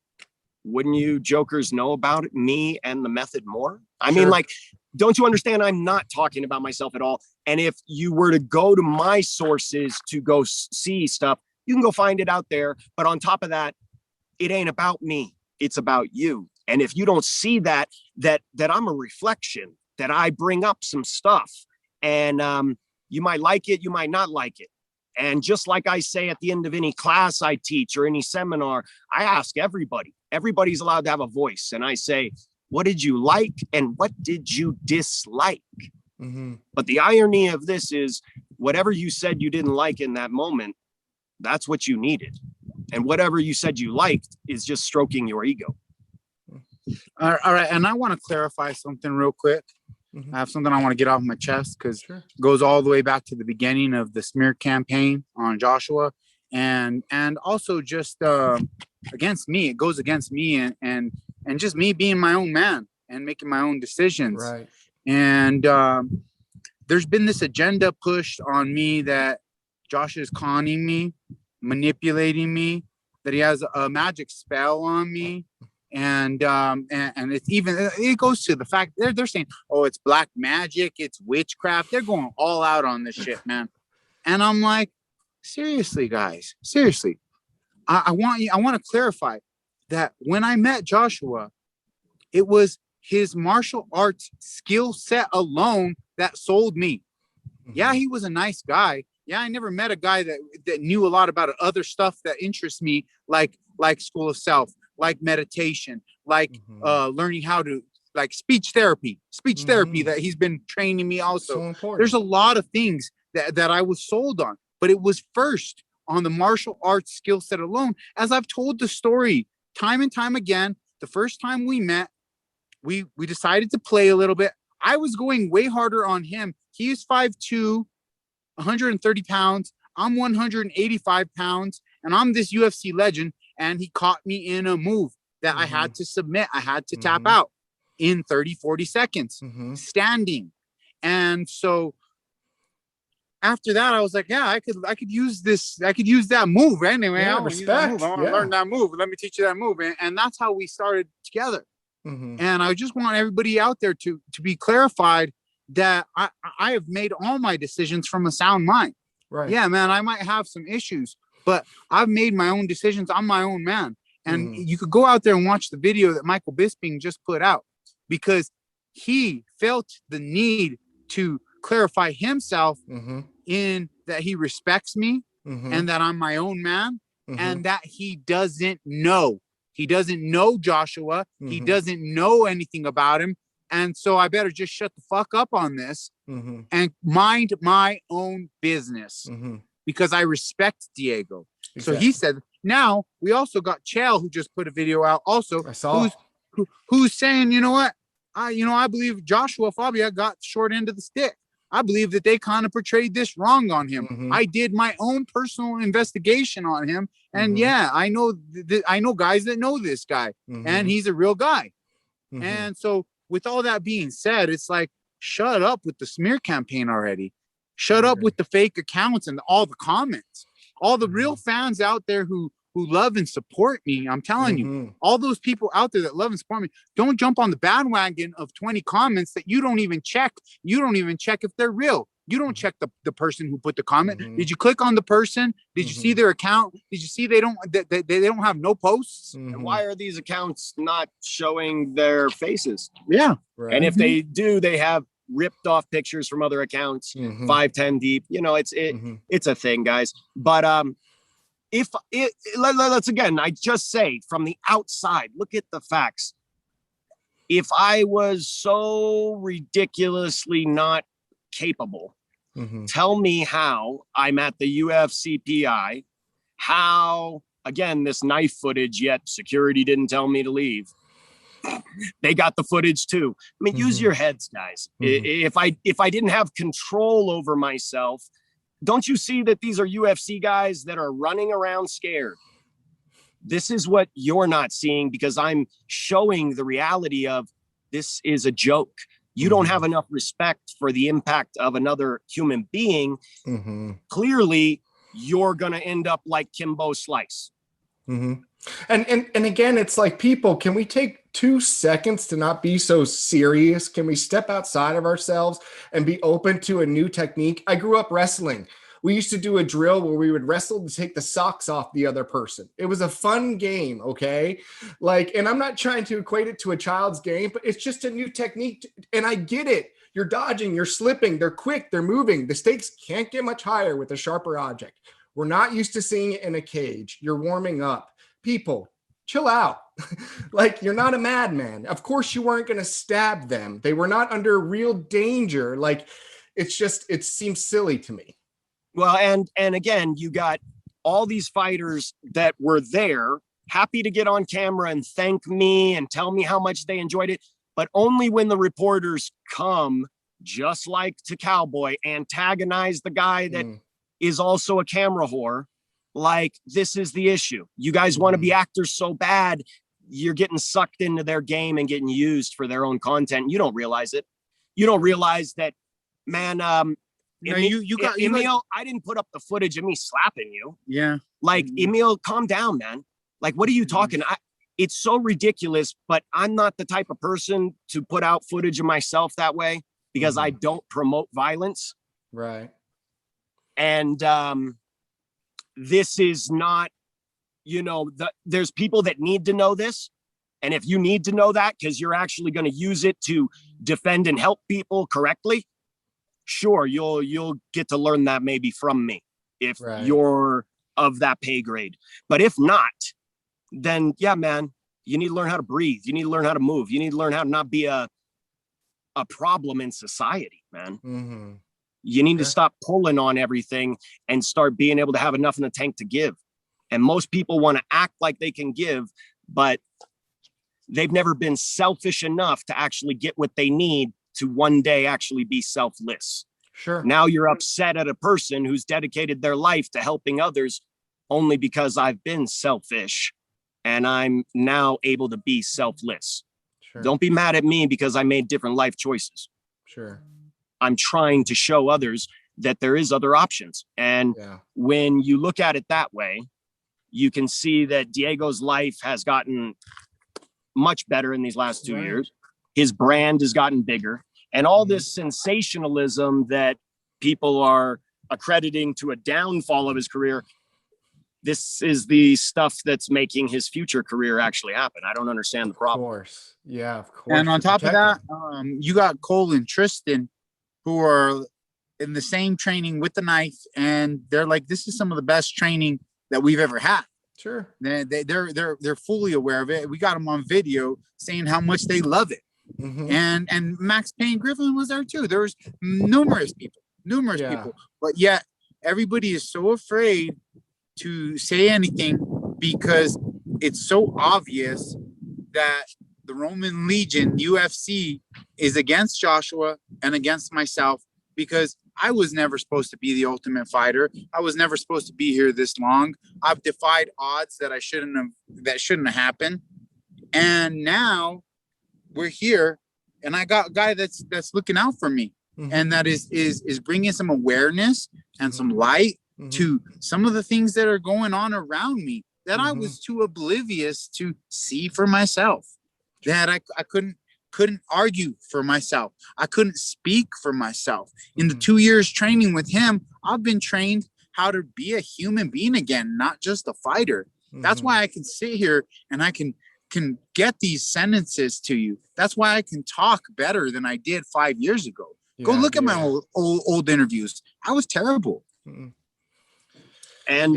wouldn't you jokers know about me and the method more? I mean, like, don't you understand? I'm not talking about myself at all. And if you were to go to my sources to go see stuff, you can go find it out there. But on top of that, it ain't about me. It's about you. And if you don't see that I'm a reflection, that I bring up some stuff, and you might like it, you might not like it. And just like I say at the end of any class I teach or any seminar, I ask everybody. Everybody's allowed to have a voice. And I say, what did you like and what did you dislike? But the irony of this is whatever you said you didn't like in that moment, that's what you needed. And whatever you said you liked is just stroking your ego. All right. And I want to clarify something real quick. I have something I want to get off my chest because it goes all the way back to the beginning of the smear campaign on Joshua, and also just against me. It goes against me and just me being my own man and making my own decisions. Right. And there's been this agenda pushed on me that Josh is conning me, manipulating me, that he has a magic spell on me. And it's even, it goes to the fact they're saying, oh, it's black magic, it's witchcraft. They're going all out on this shit, man. And I'm like, seriously, guys, seriously. I want to clarify that when I met Joshua, it was his martial arts skill set alone that sold me. Yeah, he was a nice guy. Yeah, I never met a guy that knew a lot about other stuff that interests me, like School of Self, like meditation, like learning how to, like speech therapy that he's been training me also. So important. There's a lot of things that I was sold on, but it was first on the martial arts skill set alone. As I've told the story time and time again, the first time we met, we decided to play a little bit. I was going way harder on him. He is 5'2", 130 pounds. I'm 185 pounds, and I'm this UFC legend. And he caught me in a move that I had to submit. I had to tap out in 30, 40 seconds, standing. And so after that, I was like, yeah, I could use this. I could use that move anyway. I want to learn that move. Let me teach you that move. And that's how we started together. And I just want everybody out there to be clarified that I have made all my decisions from a sound mind. Right. Yeah, man, I might have some issues, but I've made my own decisions. I'm my own man. And you could go out there and watch the video that Michael Bisping just put out, because he felt the need to clarify himself in that he respects me and that I'm my own man. and that he doesn't know. He doesn't know Joshua. He doesn't know anything about him. And so I better just shut the fuck up on this and mind my own business because I respect Diego. Exactly. So he said, now we also got Chael, who just put a video out also, I saw. who's saying, you know what? I believe Joshua Fabia got short end of the stick. I believe that they kind of portrayed this wrong on him. I did my own personal investigation on him. And yeah, I know guys that know this guy and he's a real guy. And so with all that being said, it's like, shut up with the smear campaign already. Shut up with the fake accounts and all the comments. All the real fans out there who love and support me, I'm telling you, all those people out there that love and support me, don't jump on the bandwagon of 20 comments that you don't even check. You don't even check if they're real. You don't check the person who put the comment. Did you click on the person? Did you see their account? Did you see they don't have no posts? And why are these accounts not showing their faces? Yeah. Right. And if they do, they have ripped off pictures from other accounts, 5-10 deep. You know, it's a thing, guys. But let's again, I just say from the outside, look at the facts. If I was so ridiculously not capable, tell me how I'm at the UFCPI, how, again, this knife footage, yet security didn't tell me to leave. They got the footage too. I mean, use your heads, guys. If I didn't have control over myself, don't you see that these are UFC guys that are running around scared? This is what you're not seeing because I'm showing the reality of this is a joke. You don't have enough respect for the impact of another human being. Clearly, you're going to end up like Kimbo Slice. And again, it's like, people, can we take 2 seconds to not be so serious? Can we step outside of ourselves and be open to a new technique? I grew up wrestling. We used to do a drill where we would wrestle to take the socks off the other person. It was a fun game, okay? Like, and I'm not trying to equate it to a child's game, but it's just a new technique. And I get it. You're dodging, you're slipping, they're quick, they're moving. The stakes can't get much higher with a sharper object. We're not used to seeing it in a cage. You're warming up. People, chill out. Like, you're not a madman. Of course you weren't going to stab them. They were not under real danger. Like, it's just, it seems silly to me. Well, and again, you got all these fighters that were there, happy to get on camera and thank me and tell me how much they enjoyed it. But only when the reporters come, just like to Cowboy, antagonize the guy that is also a camera whore. Like, this is the issue. You guys want to be actors so bad, you're getting sucked into their game and getting used for their own content. You don't realize it. You don't realize that, man. Emil, I didn't put up the footage of me slapping you. Yeah. Like, Emil, calm down, man. Like, what are you talking? It's so ridiculous, but I'm not the type of person to put out footage of myself that way because I don't promote violence. Right. And this is not, there's people that need to know this. And if you need to know that because you're actually going to use it to defend and help people correctly, sure, you'll get to learn that maybe from me if you're of that pay grade. But if not, then yeah, man, you need to learn how to breathe. You need to learn how to move. You need to learn how to not be a problem in society, man. You need to stop pulling on everything and start being able to have enough in the tank to give. And most people want to act like they can give, but they've never been selfish enough to actually get what they need to one day actually be selfless. Sure. Now you're upset at a person who's dedicated their life to helping others only because I've been selfish and I'm now able to be selfless. Sure. Don't be mad at me because I made different life choices. Sure. I'm trying to show others that there is other options. And when you look at it that way, you can see that Diego's life has gotten much better in these last 2 years. His brand has gotten bigger, and all this sensationalism that people are accrediting to a downfall of his career. This is the stuff that's making his future career actually happen. I don't understand the problem. Of course. Yeah, of course. And on top of that, you got Cole and Tristan who are in the same training with the knife. And they're like, this is some of the best training that we've ever had. Sure. They're fully aware of it. We got them on video saying how much they love it. Mhm. And Max Payne Griffin was there too. There was numerous people, but yet everybody is so afraid to say anything because it's so obvious that the Roman Legion UFC is against Joshua and against myself, because I was never supposed to be the Ultimate Fighter. I was never supposed to be here this long. I've defied odds that shouldn't have happened. And now we're here, and I got a guy that's looking out for me. Mm-hmm. And that is bringing some awareness and some light to some of the things that are going on around me that I was too oblivious to see for myself, that I couldn't argue for myself. I couldn't speak for myself. In the 2 years training with him, I've been trained how to be a human being again, not just a fighter. That's why I can sit here and I can get these sentences to you. That's why I can talk better than I did 5 years ago. Go look at my old interviews. I was terrible. And,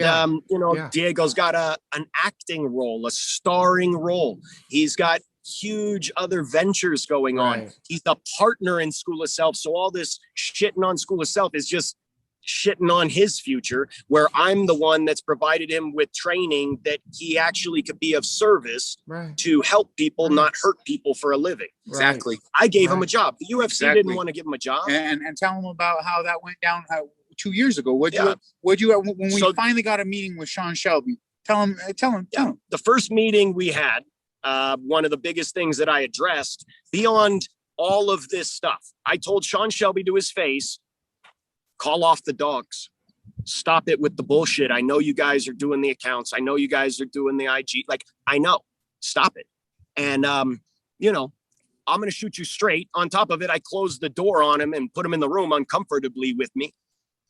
Diego's got an acting role, a starring role. He's got huge other ventures going on. He's a partner in School of Self. So all this shitting on School of Self is just shitting on his future, where I'm the one that's provided him with training that he actually could be of service to help people, not hurt people for a living. Exactly. I gave him a job. The UFC didn't want to give him a job. And tell him about how that went down 2 years ago. When we finally got a meeting with Sean Shelby, tell him. The first meeting we had, one of the biggest things that I addressed beyond all of this stuff, I told Sean Shelby to his face, call off the dogs. Stop it with the bullshit. I know you guys are doing the accounts. I know you guys are doing the IG. Like, I know. Stop it. And, I'm going to shoot you straight. On top of it, I closed the door on him and put him in the room uncomfortably with me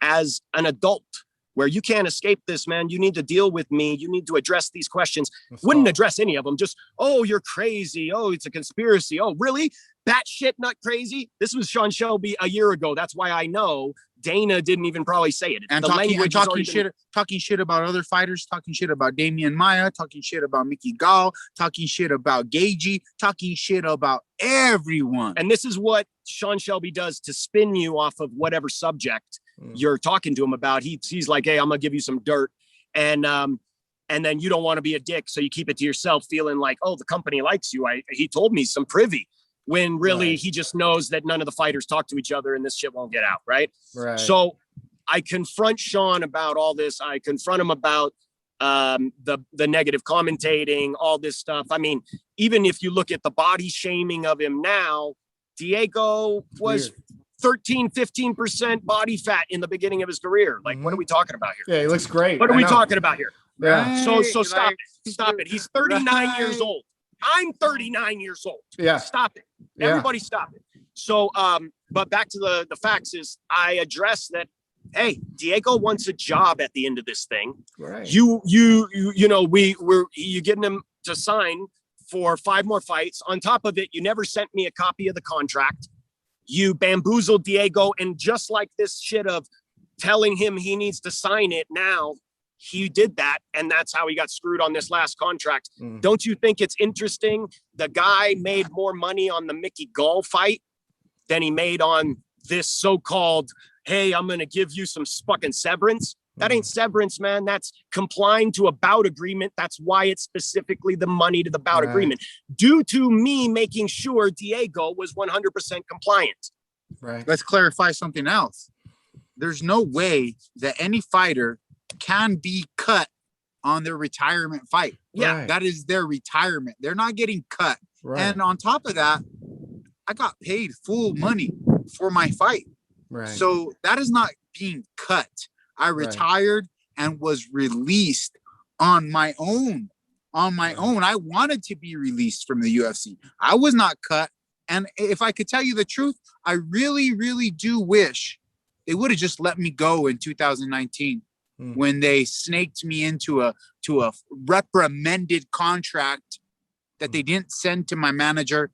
as an adult, where you can't escape this, man. You need to deal with me. You need to address these questions. Wouldn't address any of them. Just, oh, you're crazy. Oh, it's a conspiracy. Oh, really? Batshit nut crazy? This was Sean Shelby a year ago. That's why I know Dana didn't even probably say it. And talking shit about other fighters, talking shit about Damian Maia, talking shit about Mickey Gall, talking shit about Gagey, talking shit about everyone. And this is what Sean Shelby does to spin you off of whatever subject you're talking to him about. He's like, hey, I'm gonna give you some dirt. And then you don't want to be a dick, so you keep it to yourself, feeling like, oh, the company likes you. He told me some privy, when really he just knows that none of the fighters talk to each other and this shit won't get out. Right. So I confront Sean about all this. I confront him about the negative commentating, all this stuff. I mean, even if you look at the body shaming of him now, Diego was 15% body fat in the beginning of his career. Like, what are we talking about here? Yeah, he looks great. What are we talking about here? Yeah. So stop it. Stop it. He's 39 years old. I'm 39 years old. Yeah. Stop it. Everybody stop it. So, but back to the facts is, I address that, hey, Diego wants a job at the end of this thing. Right. You getting him to sign for 5 more fights. On top of it, you never sent me a copy of the contract. You bamboozled Diego, and just like this shit of telling him he needs to sign it now, he did that, and that's how he got screwed on this last contract. Don't you think it's interesting? The guy made more money on the Mickey Gall fight than he made on this so-called, hey, I'm going to give you some fucking severance. That ain't severance, man. That's complying to a bout agreement. That's why it's specifically the money to the bout agreement, due to me making sure Diego was 100% compliant. Right. Let's clarify something else. There's no way that any fighter can be cut on their retirement fight. Yeah. That is their retirement. They're not getting cut. Right. And on top of that, I got paid full money for my fight. Right. So that is not being cut. I retired and was released on my own. I wanted to be released from the UFC. I was not cut. And if I could tell you the truth, I really, really do wish they would have just let me go in 2019 when they snaked me into a reprimanded contract that they didn't send to my manager.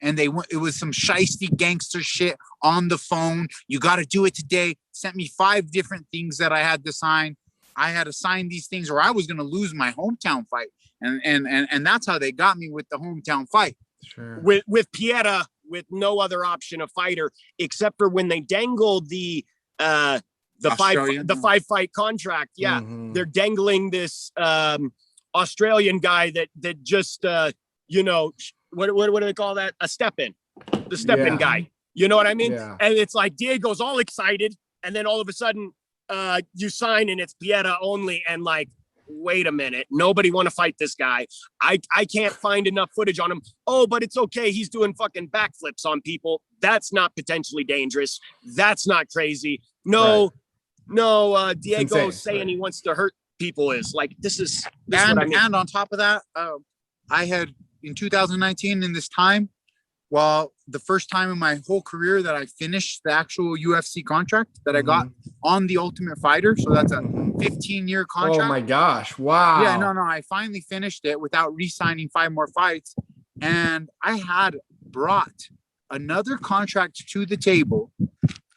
And it was some shiesty gangster shit on the phone. You got to do it today. Sent me 5 different things that I had to sign. I had to sign these things or I was going to lose my hometown fight. And that's how they got me with the hometown fight. Sure. With Pieta, with no other option of fighter, except for when they dangled the five fight contract. Yeah. They're dangling this Australian guy that just you know, what do they call that? A step in. The step in guy. You know what I mean? Yeah. And it's like Diego's all excited, and then all of a sudden you sign and it's Pieta only, and like, wait a minute, nobody want to fight this guy. I can't find enough footage on him. Oh, but it's okay, he's doing fucking backflips on people. That's not potentially dangerous. That's not crazy. No, Diego saying he wants to hurt people is like, this is what I mean. And on top of that, I had in 2019 in this time, well, the first time in my whole career that I finished the actual UFC contract that I got on the Ultimate Fighter. So that's a 15-year contract. Oh my gosh. Wow. Yeah, no. I finally finished it without re-signing 5 more fights. And I had brought another contract to the table.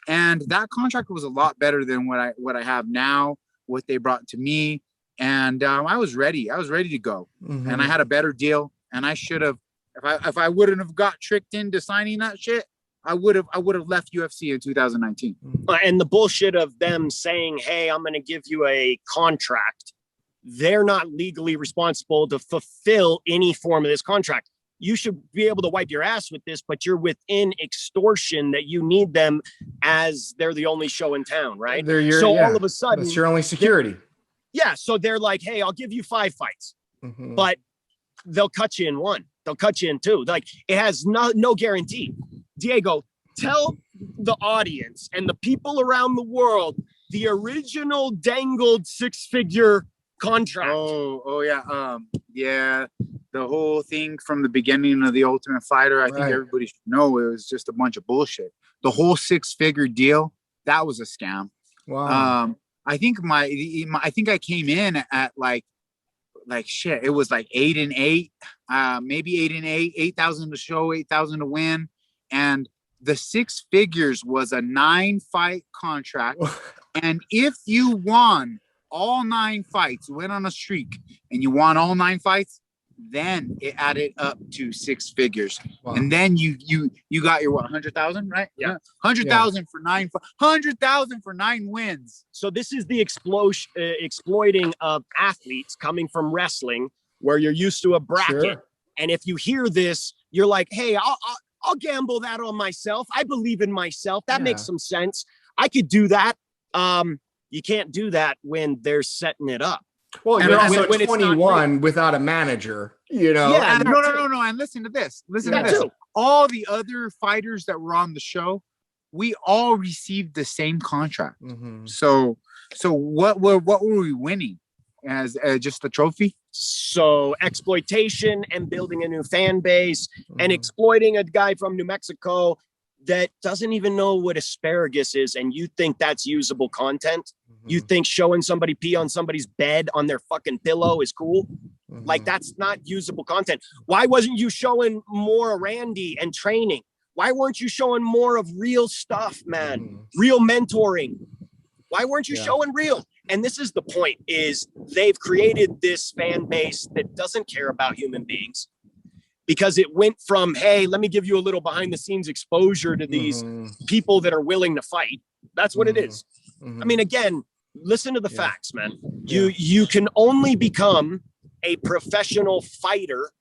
And that contract was a lot better than what I have now, what they brought to me. And I was ready. I was ready to go. And I had a better deal. And I should have, if I wouldn't have got tricked into signing that shit, I would have left UFC in 2019. And the bullshit of them saying, hey, I'm going to give you a contract. They're not legally responsible to fulfill any form of this contract. You should be able to wipe your ass with this, but you're within extortion that you need them as they're the only show in town, right? All of a sudden, it's your only security. Yeah. So they're like, hey, I'll give you 5 fights, but they'll cut you in 1. They'll cut you in 2. Like, it has no guarantee. Diego, tell the audience and the people around the world the original dangled 6-figure contract. Oh yeah. Yeah. The whole thing from the beginning of the Ultimate Fighter, I think everybody should know it was just a bunch of bullshit. The whole 6-figure deal, that was a scam. Wow. I think I think I came in at like shit. It was like 8 and 8, maybe 8 and 8, 8,000 to show, 8,000 to win. And the 6 figures was a 9-fight contract. And if you won all 9 fights, went on a streak, and you won all 9 fights, then it added up to 6 figures. Wow. And then you got your 100,000, right? Yeah. 100,000 for 100,000 for 9 wins. So this is the exploiting of athletes coming from wrestling, where you're used to a bracket. Sure. And if you hear this, you're like, hey, I'll gamble that on myself. I believe in myself. That makes some sense. I could do that. You can't do that when they're setting it up. Well, you're also 21 without a manager, you know? Yeah, no. And listen to this. Listen to this. All the other fighters that were on the show, we all received the same contract. So what were we winning as just a trophy? So exploitation and building a new fan base and exploiting a guy from New Mexico that doesn't even know what asparagus is, and you think that's usable content? You think showing somebody pee on somebody's bed on their fucking pillow is cool? Like, that's not usable content. Why wasn't you showing more Randy and training? Why weren't you showing more of real stuff, man? Real mentoring. Why weren't you showing real? And this is the point, is they've created this fan base that doesn't care about human beings. Because it went from, hey, let me give you a little behind the scenes exposure to these people that are willing to fight. That's what it is. I mean, again, listen to the facts, man. You can only become a professional fighter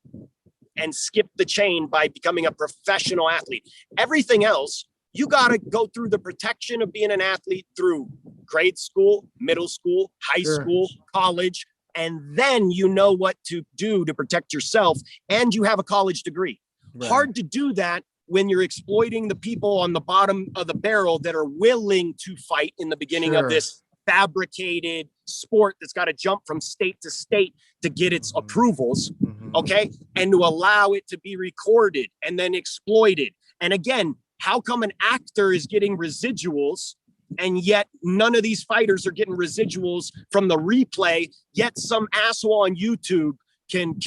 and skip the chain by becoming a professional athlete. Everything else, you got to go through the protection of being an athlete through grade school, middle school, high school, college. And then you know what to do to protect yourself, and you have a college degree. Hard to do that when you're exploiting the people on the bottom of the barrel that are willing to fight in the beginning of this fabricated sport that's got to jump from state to state to get its approvals, okay? And to allow it to be recorded and then exploited. And again, how come an actor is getting residuals and yet none of these fighters are getting residuals from the replay, yet some asshole on YouTube can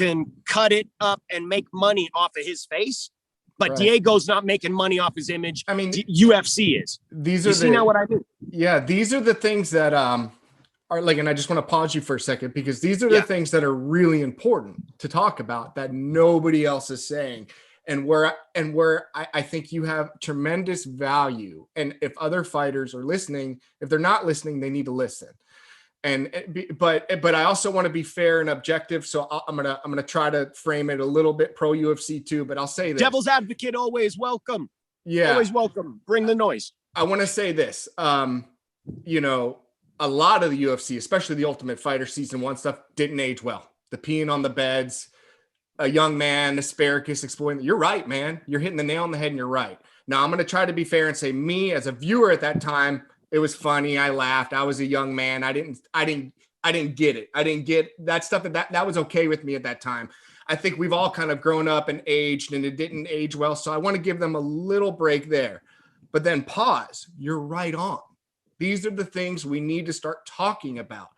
cut it up and make money off of his face? But Diego's not making money off his image. I mean, UFC is. These are now what I mean? Yeah, these are the things that like, and I just want to pause you for a second, because these are the things that are really important to talk about that nobody else is saying. And where I think you have tremendous value. And if other fighters are listening, if they're not listening, they need to listen. But I also want to be fair and objective. So I'm gonna try to frame it a little bit pro UFC too. But I'll say this: devil's advocate, always welcome. Yeah, always welcome. Bring the noise. I want to say this. You know, a lot of the UFC, especially the Ultimate Fighter season 1 stuff, didn't age well. The peeing on the beds, a young man, asparagus exploiting. You're right, man. You're hitting the nail on the head, and you're right. Now I'm gonna try to be fair and say, me as a viewer at that time, it was funny. I laughed. I was a young man. I didn't get it. I didn't get that stuff. That was okay with me at that time. I think we've all kind of grown up and aged, and it didn't age well. So I want to give them a little break there, but then pause. You're right on. These are the things we need to start talking about.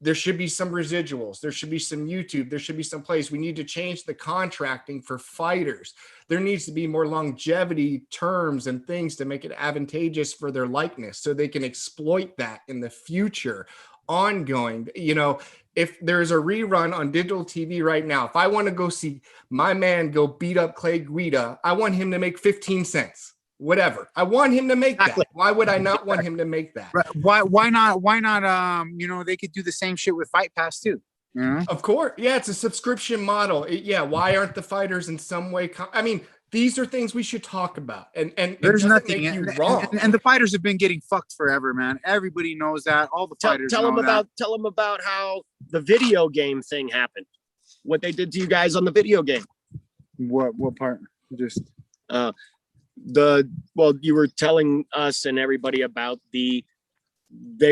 There should be some residuals. There should be some YouTube. There should be some place. We need to change the contracting for fighters. There needs to be more longevity terms and things to make it advantageous for their likeness, so they can exploit that in the future, ongoing. You know, if there's a rerun on digital TV right now, if I want to go see my man go beat up Clay Guida, I want him to make 15 cents. Whatever. I want him to make that. Why would I not want him to make that? Right. Why not? You know, they could do the same shit with Fight Pass too. Of course. Yeah, it's a subscription model. Why aren't the fighters in some way? I mean, these are things we should talk about. And there's nothing wrong. And the fighters have been getting fucked forever, man. Everybody knows that. All the fighters tell them about how the video game thing happened. What they did to you guys on the video game. What part? Just you were telling us and everybody about they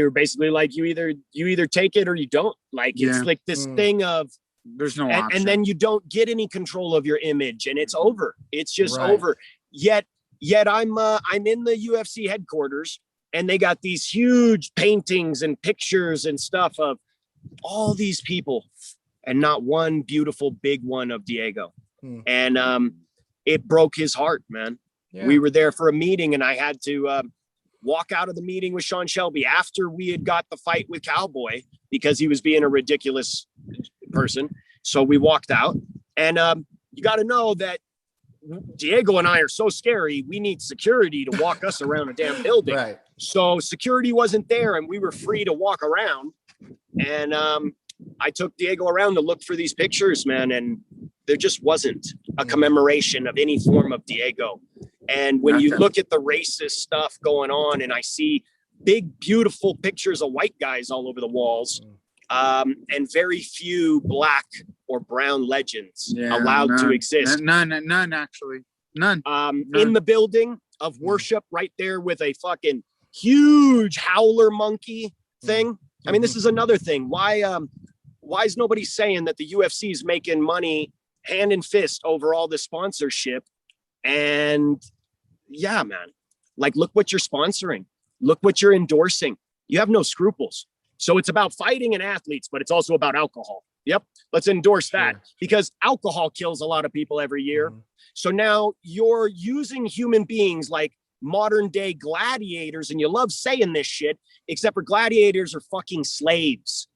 were basically like, you either take it or you don't. Like, it's like this thing of there's no option. And then you don't get any control of your image, and it's over. It's just over. Yet I'm in the UFC headquarters, and they got these huge paintings and pictures and stuff of all these people, and not one beautiful big one of Diego. And it broke his heart, man. Yeah. We were there for a meeting, and I had to walk out of the meeting with Sean Shelby after we had got the fight with Cowboy, because he was being a ridiculous person. So we walked out, and you got to know that Diego and I are so scary. We need security to walk us around a damn building. Right. So security wasn't there, and we were free to walk around. And I took Diego around to look for these pictures, man. And there just wasn't a commemoration of any form of Diego. And when you look at the racist stuff going on, and I see big, beautiful pictures of white guys all over the walls, and very few black or brown legends allowed to exist. None, actually. None. In the building of worship right there with a fucking huge howler monkey thing. I mean, this is another thing. Why is nobody saying that the UFC is making money hand and fist over all this sponsorship? And yeah, man, like, look what you're sponsoring. Look what you're endorsing. You have no scruples. So it's about fighting and athletes, but it's also about alcohol. Yep. Let's endorse that, because alcohol kills a lot of people every year. So now you're using human beings like modern day gladiators, and you love saying this shit, except for gladiators are fucking slaves,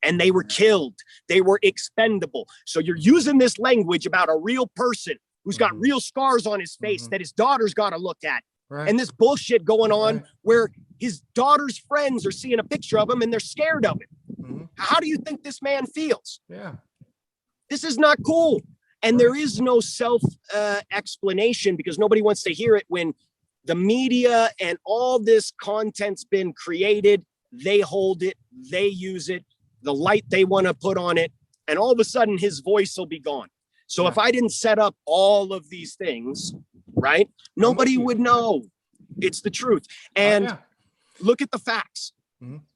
and they were killed. They were expendable. So you're using this language about a real person who's got real scars on his face that his daughter's got to look at. And this bullshit going on where his daughter's friends are seeing a picture of him and they're scared of him. How do you think this man feels? Yeah. This is not cool. And there is no self explanation, because nobody wants to hear it when the media and all this content's been created. They hold it, they use it, the light they want to put on it, and all of a sudden his voice will be gone. So if I didn't set up all of these things, right, nobody would know. It's the truth. And look at the facts.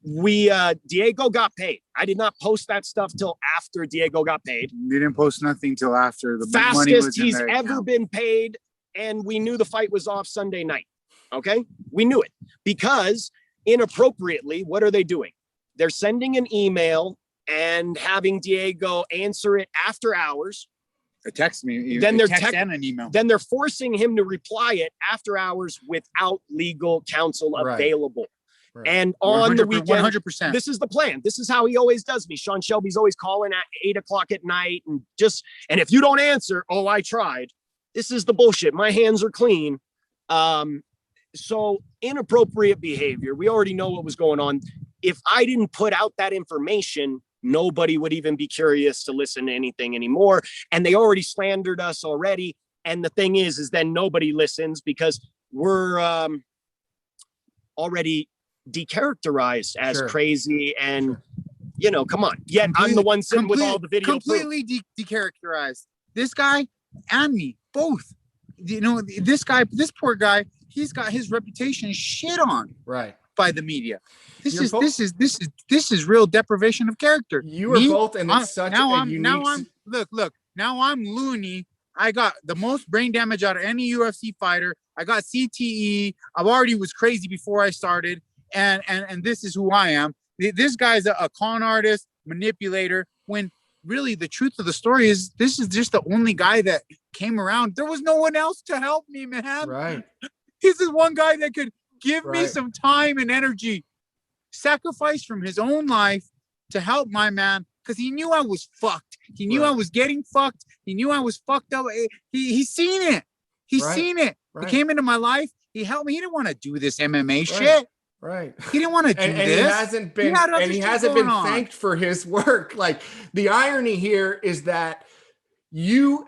Diego got paid. I did not post that stuff till after Diego got paid. You didn't post nothing till after the fastest money was he's ever been paid. And we knew the fight was off Sunday night. Okay. We knew it, because inappropriately, what are they doing? They're sending an email and having Diego answer it after hours. Or text me. Then they're and an email. Then they're forcing him to reply it after hours without legal counsel available. And on the weekend, 100%. this is the plan. This is how he always does me. Sean Shelby's always calling at 8:00 at night and if you don't answer, oh, I tried. This is the bullshit. My hands are clean. So inappropriate behavior. We already know what was going on. If I didn't put out that information, nobody would even be curious to listen to anything anymore. And they already slandered us already. And the thing is then nobody listens because we're already decharacterized as crazy and, come on. Yet I'm the one sitting with all the video. Completely decharacterized. This guy and me, both. This poor guy, he's got his reputation shit on by the media. This is real deprivation of character. You are both, and it's such a unique. Now I'm loony. I got the most brain damage out of any UFC fighter. I got CTE. I already was crazy before I started, and this is who I am. This guy's a con artist, manipulator. When really the truth of the story is, this is just the only guy that came around. There was no one else to help me, man. Right. This is one guy that could give me some time and energy, sacrifice from his own life to help my man, because he knew I was fucked. He knew I was getting fucked. He knew I was fucked up. He's seen it. He's seen it. He came into my life. He helped me. He didn't want to do this MMA shit. Right. He didn't want to do this. And he hasn't been thanked for his work. Like, the irony here is that you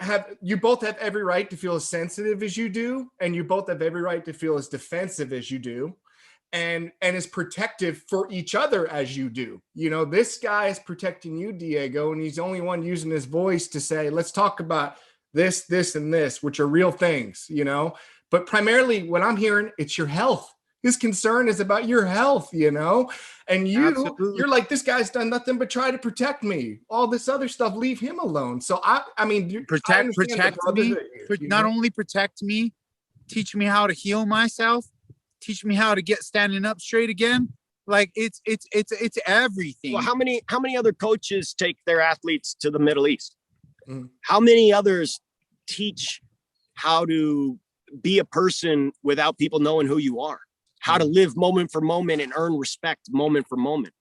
both have every right to feel as sensitive as you do, and you both have every right to feel as defensive as you do, and as protective for each other as you do. This guy is protecting you, Diego, and he's the only one using his voice to say, let's talk about this, and this, which are real things, but primarily what I'm hearing, it's your health. His concern is about your health, and you're like, this guy's done nothing but try to protect me. All this other stuff, leave him alone. So I mean, protect me. Not only protect me, teach me how to heal myself, teach me how to get standing up straight again. Like it's everything. Well, how many other coaches take their athletes to the Middle East? How many others teach how to be a person without people knowing who you are? How to live moment for moment and earn respect moment for moment.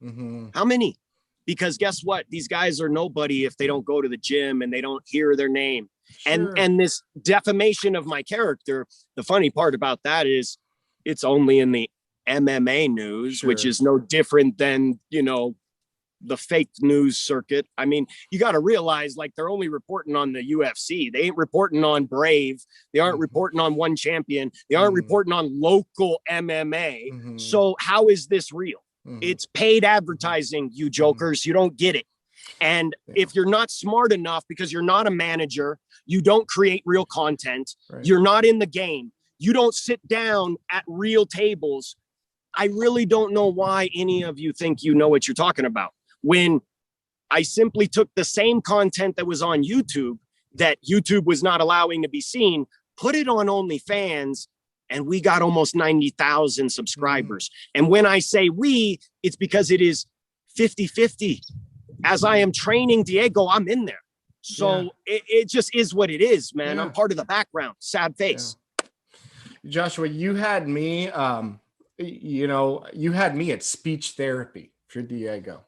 How many? Because guess what? These guys are nobody if they don't go to the gym and they don't hear their name. And this defamation of my character, the funny part about that is it's only in the MMA news, which is no different than, the fake news circuit. I mean, you got to realize, like, they're only reporting on the UFC. They ain't reporting on Brave. They aren't reporting on One Champion. They aren't reporting on local MMA. So how is this real? It's paid advertising, you jokers. You don't get it. And if you're not smart enough, because you're not a manager, you don't create real content. You're not in the game. You don't sit down at real tables. I really don't know why any of you think you know what you're talking about. When I simply took the same content that was on YouTube, that YouTube was not allowing to be seen, put it on OnlyFans, and we got almost 90,000 subscribers. And when I say we, it's because it is 50-50. As I am training Diego, I'm in there. So it just is what it is, man. I'm part of the background. Sad face. Joshua, you had me, you had me at speech therapy for Diego.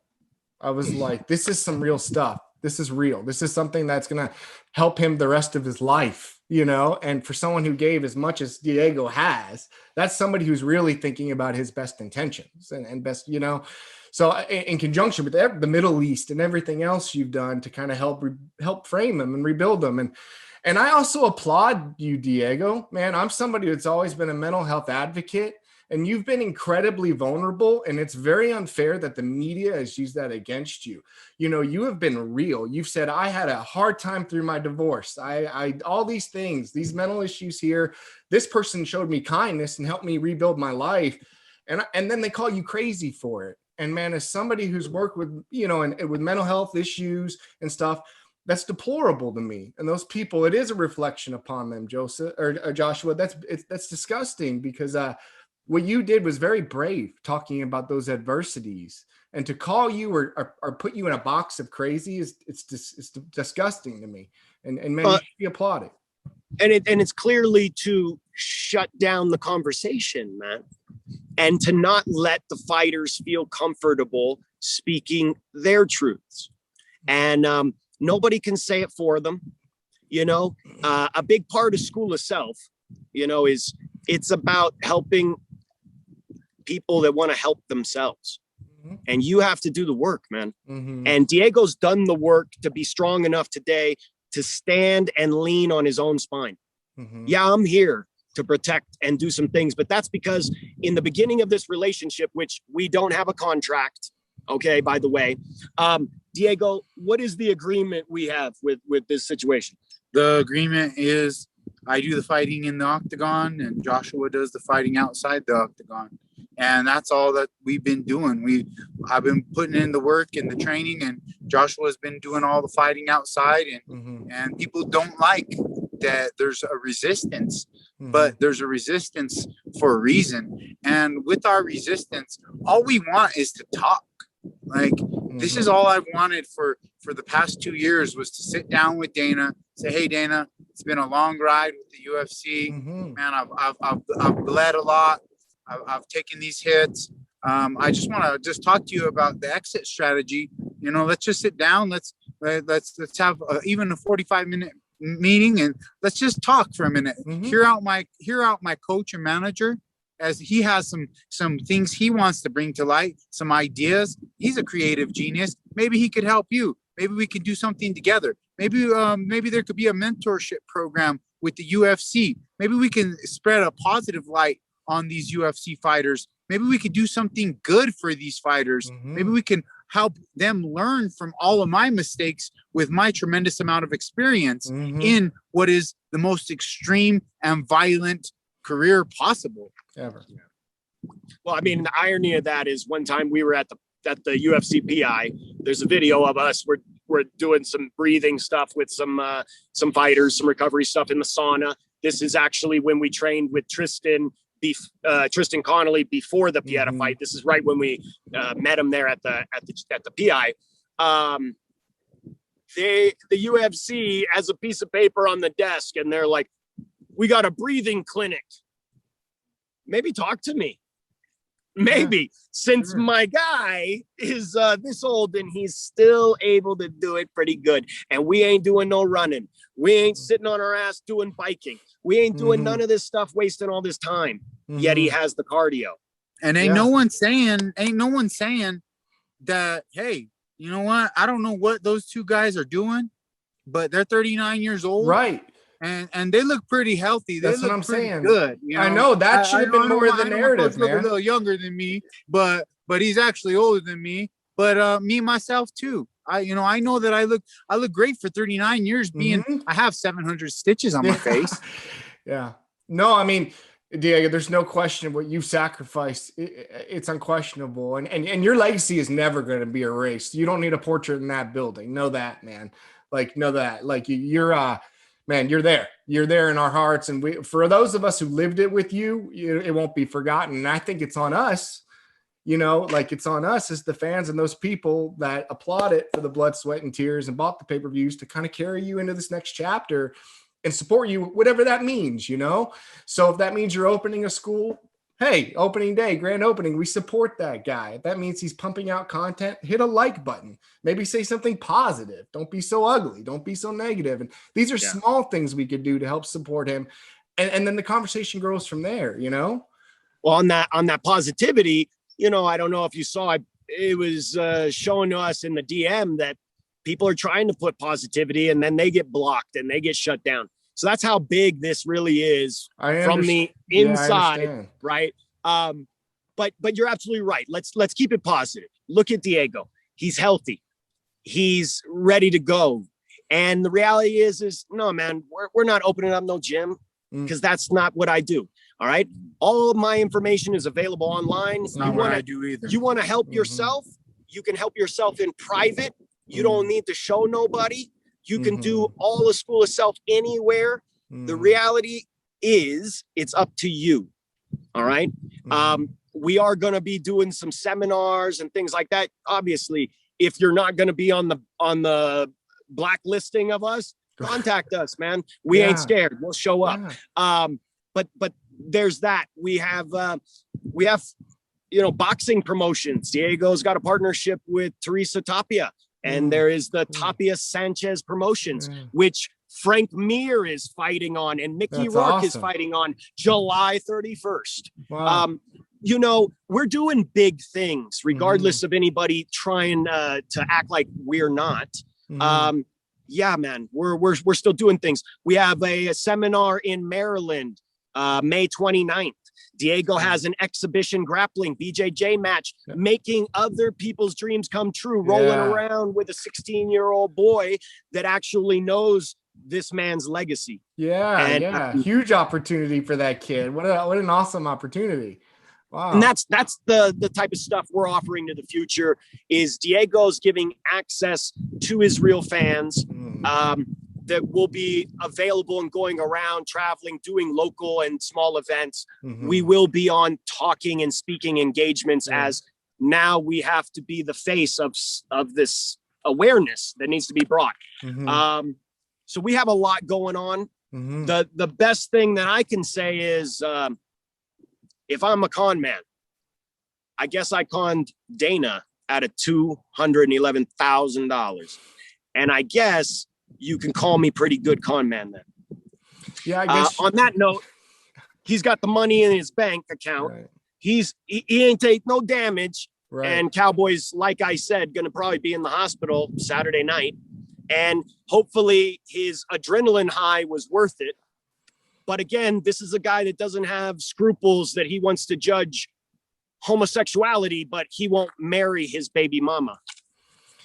I was like, this is some real stuff. This is real. This is something that's going to help him the rest of his life, and for someone who gave as much as Diego has, that's somebody who's really thinking about his best intentions and best, so in conjunction with the Middle East and everything else you've done to kind of help frame them and rebuild them. And I also applaud you, Diego, man. I'm somebody that's always been a mental health advocate. And you've been incredibly vulnerable, and it's very unfair that the media has used that against you. You have been real. You've said, I had a hard time through my divorce. I all these things, these mental issues here. This person showed me kindness and helped me rebuild my life. And then they call you crazy for it. And man, as somebody who's worked with, and with mental health issues and stuff, that's deplorable to me. And those people, it is a reflection upon them, Joshua. That's disgusting, because what you did was very brave, talking about those adversities, and to call you or put you in a box of crazy it's disgusting to me. And man, you should be applauded. And it's clearly to shut down the conversation, man. and to not let the fighters feel comfortable speaking their truths. And nobody can say it for them. You know, a big part of School of Self, you know, is it's about helping people that want to help themselves. And you have to do the work, man. And Diego's done the work to be strong enough today to stand and lean on his own spine. Yeah, I'm here to protect and do some things, but that's because in the beginning of this relationship, which we don't have a contract, okay, by the way, Diego, what is the agreement we have with this situation? The agreement is I do the fighting in the octagon and Joshua does the fighting outside the octagon. And that's all that we've been doing. I've been putting in the work and the training, and Joshua's been doing all the fighting outside. And people don't like that there's a resistance, but there's a resistance for a reason. And with our resistance, all we want is to talk. Like, this is all I've wanted for the past 2 years, was to sit down with Dana, say, hey, Dana, it's been a long ride with the UFC. Man, I've bled a lot. I've taken these hits. I just want to talk to you about the exit strategy. You know, let's just sit down. Let's have even a 45-minute meeting, and let's just talk for a minute. Hear out my coach and manager, as he has some things he wants to bring to light, some ideas. He's a creative genius. Maybe he could help you. Maybe we could do something together. Maybe there could be a mentorship program with the UFC. Maybe we can spread a positive light on these UFC fighters. Maybe we could do something good for these fighters. Maybe we can help them learn from all of my mistakes with my tremendous amount of experience in what is the most extreme and violent career possible ever. Well, I mean, the irony of that is one time we were at the UFC PI. There's a video of us. We're doing some breathing stuff with some fighters, some recovery stuff in the sauna. This is actually when we trained with Tristan Connolly before the Pieta fight. This is right when we met him there at the PI. The UFC has a piece of paper on the desk, and they're like, "We got a breathing clinic. Maybe talk to me. Maybe since my guy is this old and he's still able to do it pretty good, and we ain't doing no running. We ain't sitting on our ass doing biking. We ain't doing none of this stuff, wasting all this time. Yet he has the cardio. And ain't no one saying that, hey, you know what? I don't know what those two guys are doing, but they're 39 years old. Right. And they look pretty healthy. That's what I'm saying. Good. You know? I know that should have been more the narrative, man. A little younger than me, but he's actually older than me. But me myself too. I know that I look great for 39 years. I have 700 stitches on my face. Yeah. No, I mean, Diego, there's no question what you've sacrificed. It's unquestionable. And your legacy is never going to be erased. You don't need a portrait in that building. Know that, man. Know that. Man, you're there. You're there in our hearts. And for those of us who lived it with you, it won't be forgotten. And I think it's on us, it's on us as the fans and those people that applaud it for the blood, sweat, and tears and bought the pay-per-views to kind of carry you into this next chapter and support you, whatever that means, So if that means you're opening a school, hey, opening day, grand opening, we support that guy. If that means he's pumping out content, hit a like button. Maybe say something positive. Don't be so ugly. Don't be so negative. And these are small things we could do to help support him. And then the conversation grows from there, Well, on that positivity, I don't know if you saw, it was showing to us in the DM that people are trying to put positivity and then they get blocked and they get shut down. So that's how big this really is from the inside, right? But you're absolutely right. Let's keep it positive. Look at Diego. He's healthy. He's ready to go. And the reality is no, man, we're not opening up no gym because that's not what I do. All right. All of my information is available online. It's not what I do either. You want to help yourself? You can help yourself in private. You don't need to show nobody. You can do all the School of Self anywhere. The reality is it's up to you. All right. We are going to be doing some seminars and things like that. Obviously, if you're not going to be on the blacklisting of us, contact us, man. We ain't scared. We'll show up. But there's that. We have boxing promotions. Diego's got a partnership with Teresa Tapia, and there is the Tapia Sanchez promotions, which Frank Mir is fighting on, and Mickey Rourke is fighting on July 31st. Wow. We're doing big things, regardless of anybody trying to act like we're not. Yeah, man, we're still doing things. We have a seminar in Maryland, May 29th. Diego has an exhibition grappling BJJ match, making other people's dreams come true, rolling around with a 16-year-old boy that actually knows this man's legacy. Huge opportunity for that kid. What an awesome opportunity. Wow. And that's the type of stuff we're offering to the future. Is Diego's giving access to his real fans that will be available and going around, traveling, doing local and small events. We will be on talking and speaking engagements, as now we have to be the face of this awareness that needs to be brought. So we have a lot going on. The best thing that I can say is, if I'm a con man, I guess I conned Dana out of $211,000. And I guess you can call me pretty good con man then. Yeah, I guess. On that note, he's got the money in his bank account. He ain't take no damage. And Cowboy's, like I said, going to probably be in the hospital Saturday night. And hopefully his adrenaline high was worth it. But again, this is a guy that doesn't have scruples, that he wants to judge homosexuality, but he won't marry his baby mama.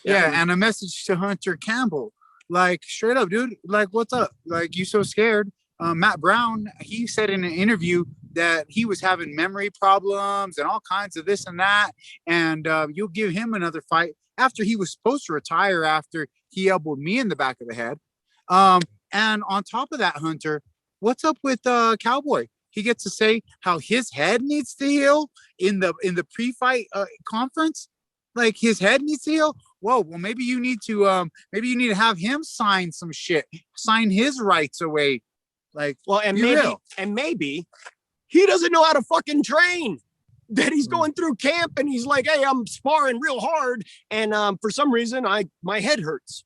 And a message to Hunter Campbell, like, straight up, dude, like, what's up? Like, you so scared? Matt Brown, he said in an interview that he was having memory problems and all kinds of this and that. And you'll give him another fight after he was supposed to retire after he elbowed me in the back of the head. And on top of that, Hunter, what's up with Cowboy? He gets to say how his head needs to heal in the pre-fight conference. Like, his head needs to heal. Whoa, well, maybe you need to have him sign some shit, sign his rights away. Like, well, and maybe he doesn't know how to fucking train. That he's going through camp and he's like, hey, I'm sparring real hard, and for some reason my head hurts.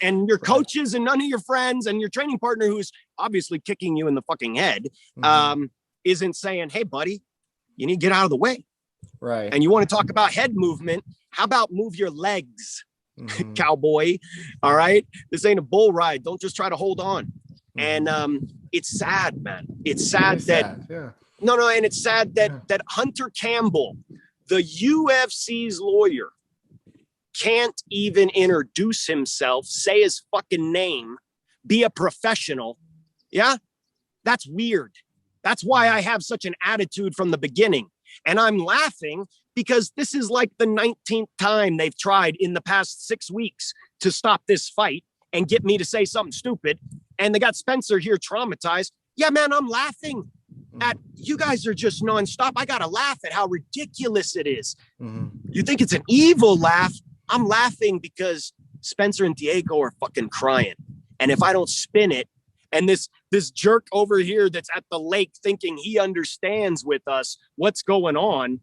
And your coaches and none of your friends and your training partner, who's obviously kicking you in the fucking head, isn't saying, hey, buddy, you need to get out of the way. And you want to talk about head movement? How about move your legs, cowboy? All right. This ain't a bull ride. Don't just try to hold on. And it's sad, man. It's sad and it's sad that Hunter Campbell, the UFC's lawyer, can't even introduce himself, say his fucking name, be a professional. Yeah, that's weird. That's why I have such an attitude from the beginning. And I'm laughing because this is like the 19th time they've tried in the past 6 weeks to stop this fight and get me to say something stupid. And they got Spencer here traumatized. Yeah, man, I'm laughing at you guys are just nonstop. I got to laugh at how ridiculous it is. You think it's an evil laugh? I'm laughing because Spencer and Diego are fucking crying. And if I don't spin it, and this jerk over here that's at the lake thinking he understands with us what's going on,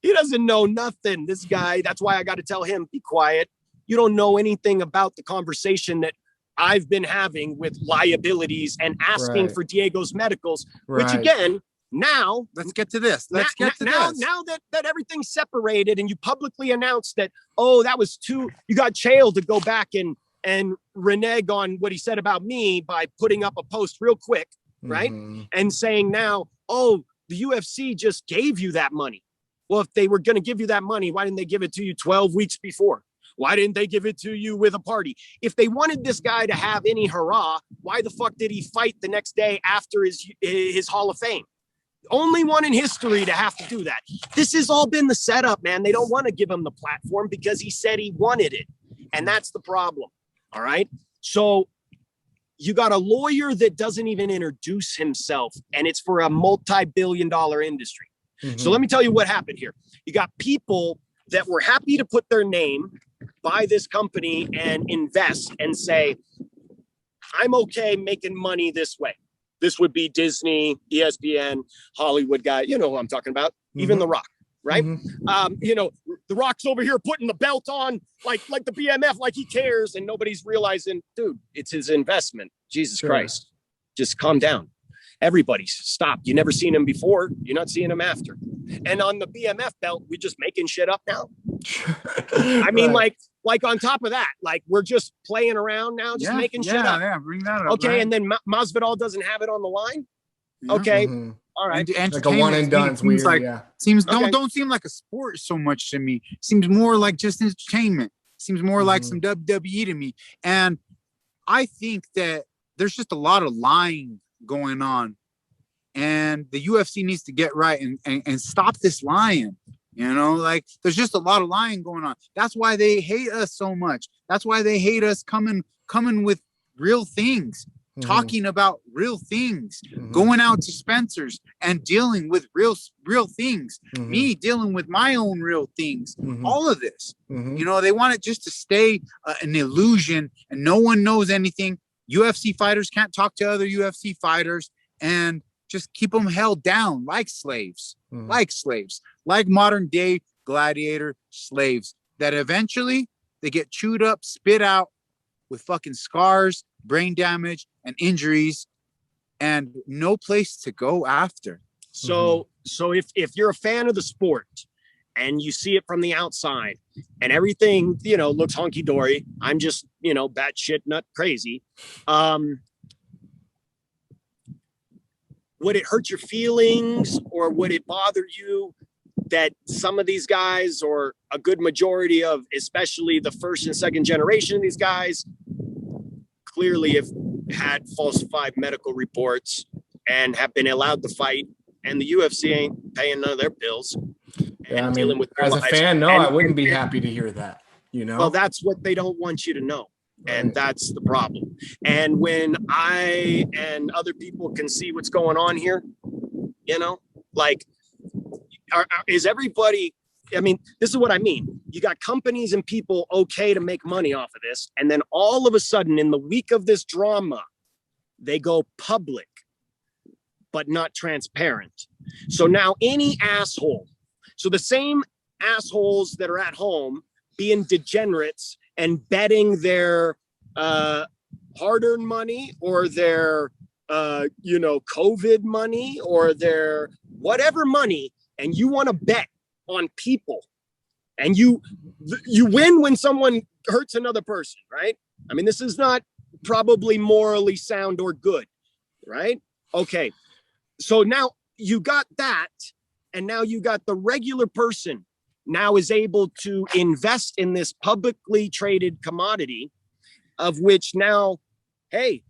he doesn't know nothing. This guy, that's why I got to tell him, be quiet. You don't know anything about the conversation that I've been having with liabilities and asking for Diego's medicals, which again, now let's get to this. Now that everything's separated and you publicly announced that, that was you got Chael to go back and renege on what he said about me by putting up a post real quick, right? And saying now, the UFC just gave you that money. Well, if they were going to give you that money, why didn't they give it to you 12 weeks before? Why didn't they give it to you with a party? If they wanted this guy to have any hurrah, why the fuck did he fight the next day after his Hall of Fame? Only one in history to have to do that. This has all been the setup, man. They don't want to give him the platform because he said he wanted it. And that's the problem. All right. So you got a lawyer that doesn't even introduce himself, and it's for a multi-billion-dollar industry. So let me tell you what happened here. You got people that were happy to put their name, buy this company and invest and say, I'm okay making money this way. This would be Disney, ESPN, Hollywood guy. You know who I'm talking about. Even The Rock. right? Mhm. You know, The Rock's over here putting the belt on like the BMF, like he cares, and nobody's realizing, dude, it's his investment. Jesus Sure. Christ, just calm down. Everybody stop. You never seen him before. You're not seeing him after. And on the BMF belt, we just making shit up now. I mean, Right. like on top of that, like we're just playing around now, just making shit up. Yeah, bring that up. Okay, right? and then Masvidal doesn't have it on the line. Yeah. Okay, Mhm. all right. And Like a one and done seems weird. like Yeah. seems Okay. don't seem like a sport so much to me. Seems more like just entertainment. Seems more like some WWE to me. And I think that there's just a lot of lying going on, and the UFC needs to get right and stop this lying. You know, like there's just a lot of lying going on. That's why they hate us so much. That's why they hate us coming with real things, talking about real things, going out to Spencer's and dealing with real things. Me dealing with my own real things. All of this. You know, they want it just to stay an illusion, and no one knows anything. UFC fighters can't talk to other UFC fighters, and just keep them held down like slaves, like modern day gladiator slaves that eventually they get chewed up, spit out with fucking scars, brain damage, and injuries, and no place to go after. So if you're a fan of the sport and you see it from the outside and everything, you know, looks hunky dory, I'm just, you know, batshit nut crazy. Would it hurt your feelings, or would it bother you that some of these guys, or a good majority of, especially the first and second generation of these guys, clearly have had falsified medical reports and have been allowed to fight, and the UFC ain't paying none of their bills? Yeah, I mean, dealing with as a lives. fan, no, And- I wouldn't be happy to hear that. You know, Well, that's what they don't want you to know. And Right. that's the problem. And when I and other people can see what's going on here, you know, like, is everybody, I mean, this is what I mean. You got companies and people okay to make money off of this. And then all of a sudden, in the week of this drama, they go public, but not transparent. So now any asshole, so the same assholes that are at home being degenerates and betting their hard-earned money, or their you know, COVID money, or their whatever money, and you want to bet on people, and you win when someone hurts another person, right? I mean, this is not probably morally sound or good, right? Okay, so now you got that, and now you got the regular person now is able to invest in this publicly traded commodity, of which now, hey,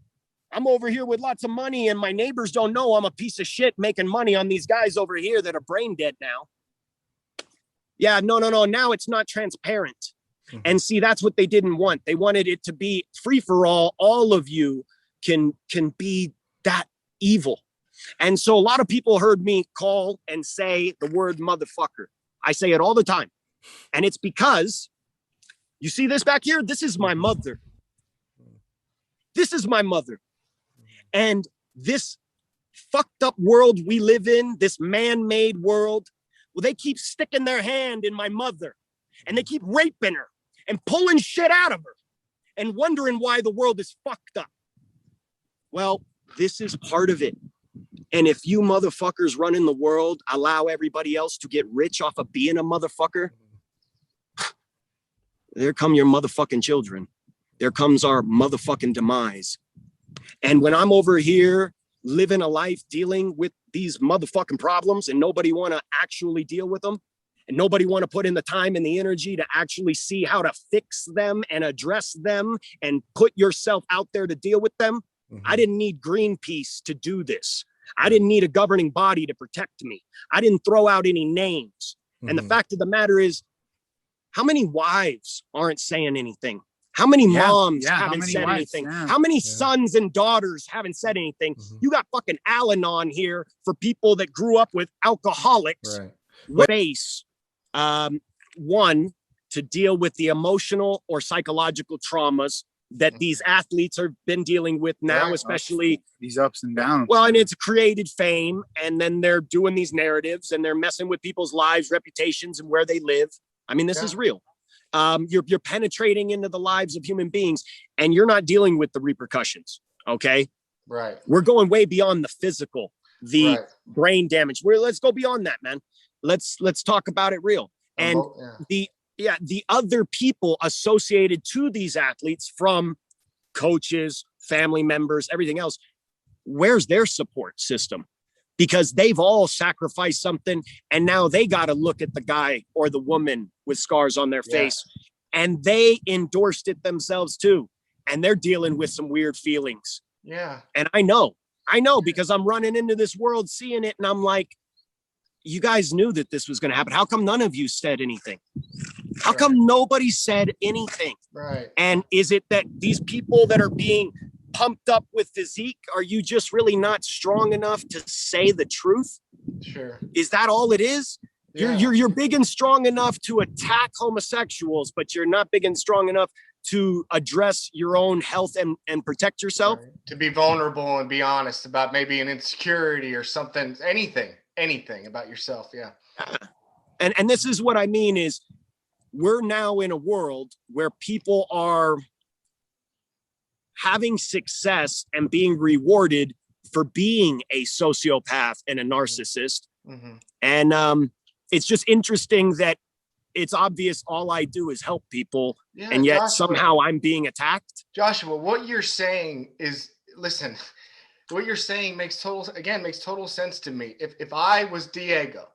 I'm over here with lots of money, and my neighbors don't know I'm a piece of shit making money on these guys over here that are brain dead now. Yeah, no. Now it's not transparent. And see, that's what they didn't want. They wanted it to be free for all. All of you can be that evil. And so a lot of people heard me call and say the word motherfucker. I say it all the time. And it's because, you see this back here? This is my mother. This is my mother. And this fucked up world we live in, this man-made world, well, they keep sticking their hand in my mother, and they keep raping her and pulling shit out of her and wondering why the world is fucked up. Well, this is part of it. And if you motherfuckers running the world allow everybody else to get rich off of being a motherfucker, there come your motherfucking children. There comes our motherfucking demise. And when I'm over here living a life dealing with these motherfucking problems, and nobody want to actually deal with them, and nobody want to put in the time and the energy to actually see how to fix them and address them and put yourself out there to deal with them, I didn't need Greenpeace to do this. I didn't need a governing body to protect me. I didn't throw out any names. And the fact of the matter is, how many wives aren't saying anything? How many moms haven't said anything? How many sons and daughters haven't said anything? You got fucking Al-Anon here for people that grew up with alcoholics. Base, one, to deal with the emotional or psychological traumas that these athletes have been dealing with now, Right. especially these ups and downs. well, and it's created fame, and then they're doing these narratives and they're messing with people's lives, reputations, and where they live. I mean, this is real. You're penetrating into the lives of human beings, and you're not dealing with the repercussions. Okay. Right. We're going way beyond the physical, the brain damage. Let's go beyond that, man. Let's talk about it real. And the other people associated to these athletes, from coaches, family members, everything else, where's their support system? Because they've all sacrificed something, and now they got to look at the guy or the woman with scars on their face, and they endorsed it themselves too, and they're dealing with some weird feelings. Yeah. And I know because I'm running into this world, seeing it, and I'm like, you guys knew that this was going to happen. How come none of you said anything? How come nobody said anything? Right. And is it that these people that are being pumped up with physique, are you just really not strong enough to say the truth? Sure. Is that all it is? Yeah. You're big and strong enough to attack homosexuals, but you're not big and strong enough to address your own health and protect yourself. Right. To be vulnerable and be honest about maybe an insecurity or something, anything about yourself. Yeah. And this is what I mean is, we're now in a world where people are having success and being rewarded for being a sociopath and a narcissist. Mm-hmm. And it's just interesting that it's obvious all I do is help people, and yet somehow I'm being attacked. Joshua, what you're saying is, listen, what you're saying makes total sense to me. If I was Diego,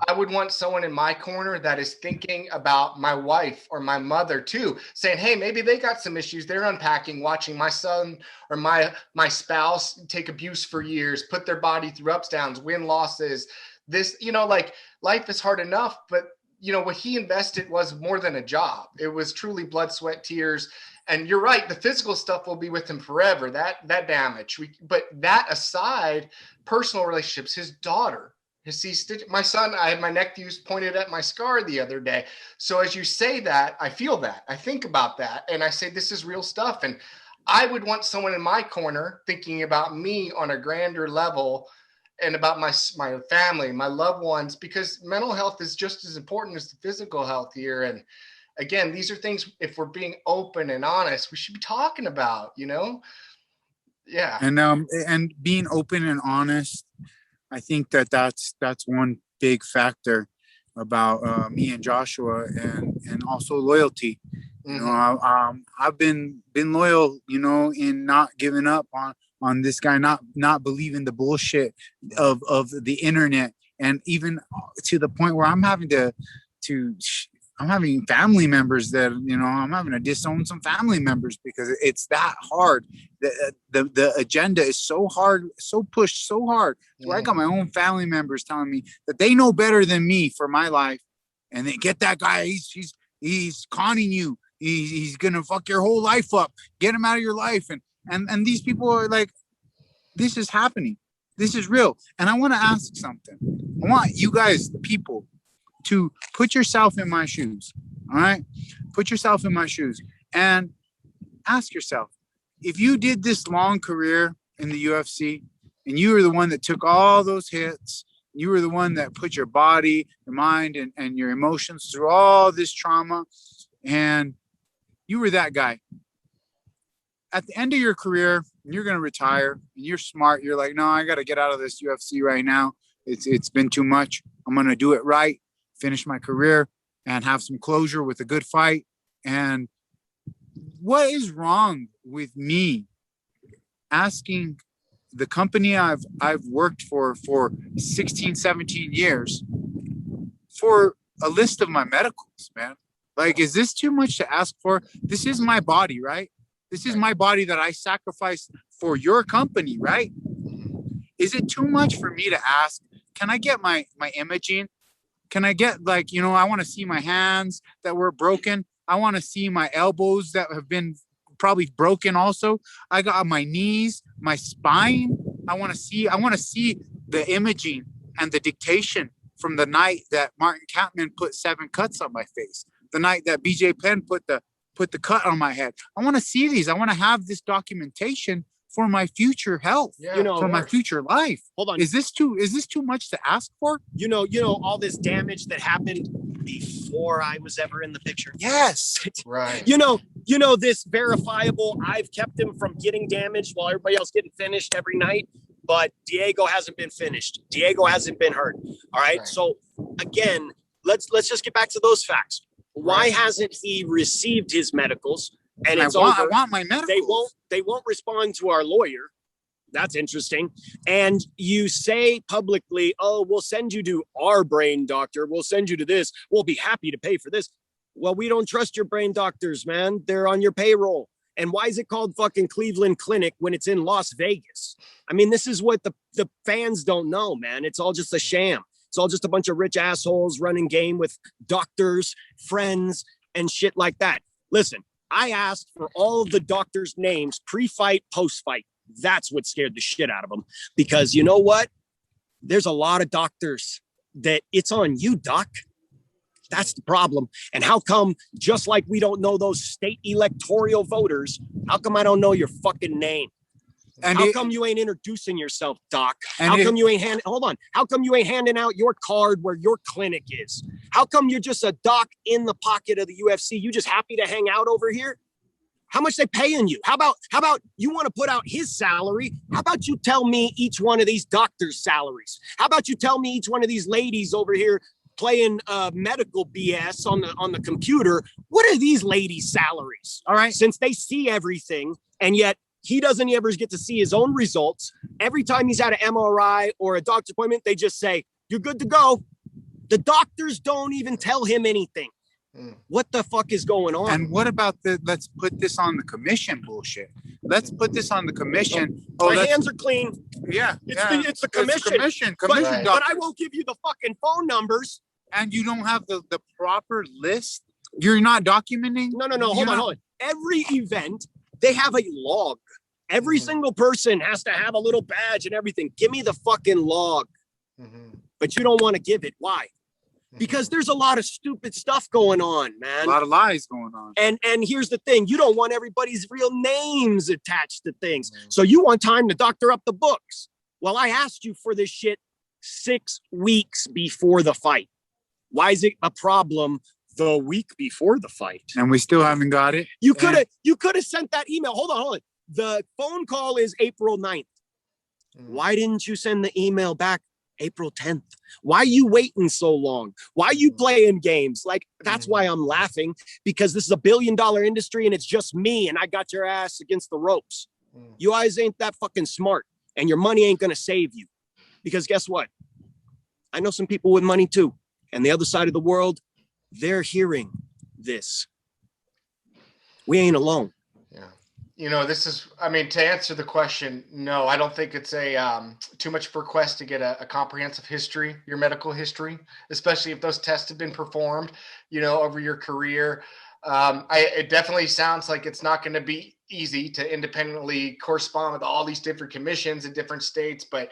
I would want someone in my corner that is thinking about my wife or my mother too, saying, hey, maybe they got some issues they're unpacking, watching my son or my spouse take abuse for years, put their body through ups, downs, win, losses. This, like, life is hard enough, but what he invested was more than a job. It was truly blood, sweat, tears. And you're right, the physical stuff will be with him forever, that damage. But that aside, personal relationships, his daughter, my son, I had my nephews pointed at my scar the other day. So as you say that, I feel that. I think about that. And I say, this is real stuff. And I would want someone in my corner thinking about me on a grander level and about my family, my loved ones, because mental health is just as important as the physical health here. And again, these are things, if we're being open and honest, we should be talking about, Yeah. And being open and honest, I think that's one big factor about me and Joshua, and also loyalty. Mm-hmm. I've been loyal, in not giving up on this guy, not believing the bullshit of the internet, and even to the point where I'm having I'm having family members that, I'm having to disown some family members because it's that hard. The agenda is so hard, so pushed so hard. So I got my own family members telling me that they know better than me for my life. And they get that guy, he's conning you. He's going to fuck your whole life up. Get him out of your life. And these people are like, this is happening. This is real. And I want to ask something. I want you guys, the people, to put yourself in my shoes. All right? Put yourself in my shoes and ask yourself, if you did this long career in the UFC and you were the one that took all those hits, you were the one that put your body, your mind, and your emotions through all this trauma, and you were that guy. At the end of your career, you're going to retire, and you're smart. You're like, no, I got to get out of this UFC right now. It's been too much. I'm going to do it right, finish my career, and have some closure with a good fight. And what is wrong with me asking the company I've worked for 16, 17 years for a list of my medicals, man? Like, is this too much to ask for? This is my body, right? This is my body that I sacrificed for your company, right? Is it too much for me to ask, can I get my imaging? Can I get, like, I want to see my hands that were broken. I want to see my elbows that have been probably broken also. I got my knees, my spine. I want to see the imaging and the dictation from the night that Martin Kampman put 7 cuts on my face. The night that BJ Penn put the put the cut on my head. I want to see these. I want to have this documentation for my future health, for my future life. Hold on. Is this too much to ask for? You know, all this damage that happened before I was ever in the picture. Yes. Right. You know, this verifiable, I've kept him from getting damaged while everybody else getting finished every night, but Diego hasn't been finished. Diego hasn't been hurt. All right. So again, let's just get back to those facts. Why hasn't he received his medicals? And I want my medicals. They won't respond to our lawyer. That's interesting. And you say publicly, oh, we'll send you to our brain doctor. We'll send you to this. We'll be happy to pay for this. Well, we don't trust your brain doctors, man. They're on your payroll. And why is it called fucking Cleveland Clinic when it's in Las Vegas? I mean, this is what the fans don't know, man. It's all just a sham. It's all just a bunch of rich assholes running game with doctors, friends, and shit like that. Listen, I asked for all of the doctors' names, pre-fight, post-fight. That's what scared the shit out of them. Because you know what? There's a lot of doctors that it's on you, doc. That's the problem. And how come, just like we don't know those state electoral voters, how come I don't know your fucking name? And how come you ain't introducing yourself, doc? How come you ain't How come you ain't handing out your card where your clinic is? How come you're just a doc in the pocket of the UFC? You just happy to hang out over here? How much they paying you? How about you want to put out his salary? How about you tell me each one of these doctors' salaries? How about you tell me each one of these ladies over here playing medical BS on the computer? What are these ladies' salaries? All right, since they see everything, and yet he doesn't ever get to see his own results. Every time he's at an MRI or a doctor's appointment, they just say, you're good to go. The doctors don't even tell him anything. What the fuck is going on? And what about let's put this on the commission bullshit? Let's put this on the commission. My hands are clean. Yeah. It's the commission. But I won't give you the fucking phone numbers. And you don't have the proper list? You're not documenting? No. Hold on. Every event, they have a log. Every single person has to have a little badge and everything. Give me the fucking log. But you don't want to give it. Why? Because there's a lot of stupid stuff going on, man. A lot of lies going on. And here's the thing. You don't want everybody's real names attached to things. So you want time to doctor up the books. Well, I asked you for this shit 6 weeks before the fight. Why is it a problem the week before the fight? And we still haven't got it? You could have sent that email. Hold on. The phone call is April 9th. Why didn't you send the email back April 10th? Why are you waiting so long? Why are you playing games? Like, that's why I'm laughing, because this is $1 billion industry and it's just me and I got your ass against the ropes. You guys ain't that fucking smart, and your money ain't going to save you, because guess what? I know some people with money too. And the other side of the world, they're hearing this. We ain't alone. Yeah. This is, to answer the question, no, I don't think it's too much of a request to get a comprehensive history, your medical history, especially if those tests have been performed, over your career. It definitely sounds like it's not going to be easy to independently correspond with all these different commissions in different states, but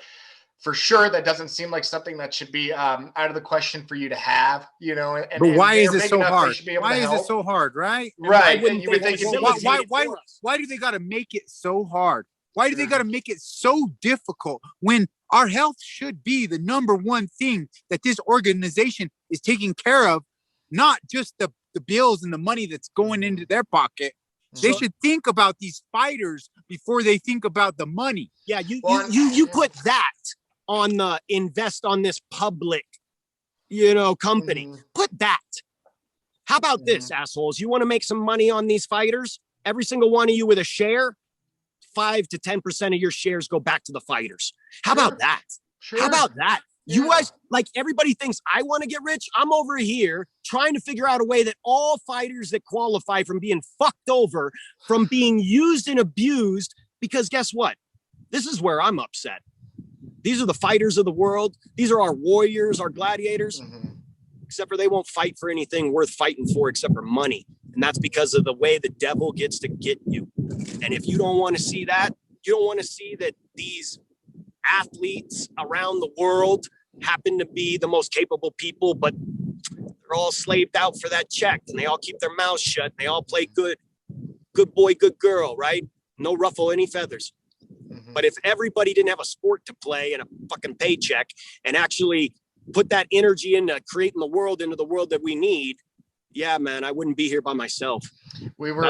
for sure, that doesn't seem like something that should be out of the question for you to have, But why is it so hard? Why is it so hard, right? Right. Why do they got to make it so hard? Why do they got to make it so difficult when our health should be the number one thing that this organization is taking care of, not just the bills and the money that's going into their pocket? They should think about these fighters before they think about the money. Yeah, you put that on the invest on this public, company. Put that. How about this, assholes? You want to make some money on these fighters? Every single one of you with a share, 5 to 10% of your shares go back to the fighters. How about that? How about that? You guys, like, everybody thinks I want to get rich. I'm over here trying to figure out a way that all fighters that qualify from being fucked over, from being used and abused, because guess what? This is where I'm upset. These are the fighters of the world. These are our warriors, our gladiators, except for they won't fight for anything worth fighting for except for money. And that's because of the way the devil gets to get you. And if you don't want to see that, you don't want to see that these athletes around the world happen to be the most capable people, but they're all slaved out for that check, and they all keep their mouths shut, and they all play good boy, good girl, right? No ruffle any feathers. But if everybody didn't have a sport to play and a fucking paycheck and actually put that energy into creating the world into the world that we need, yeah, man, I wouldn't be here by myself. We were,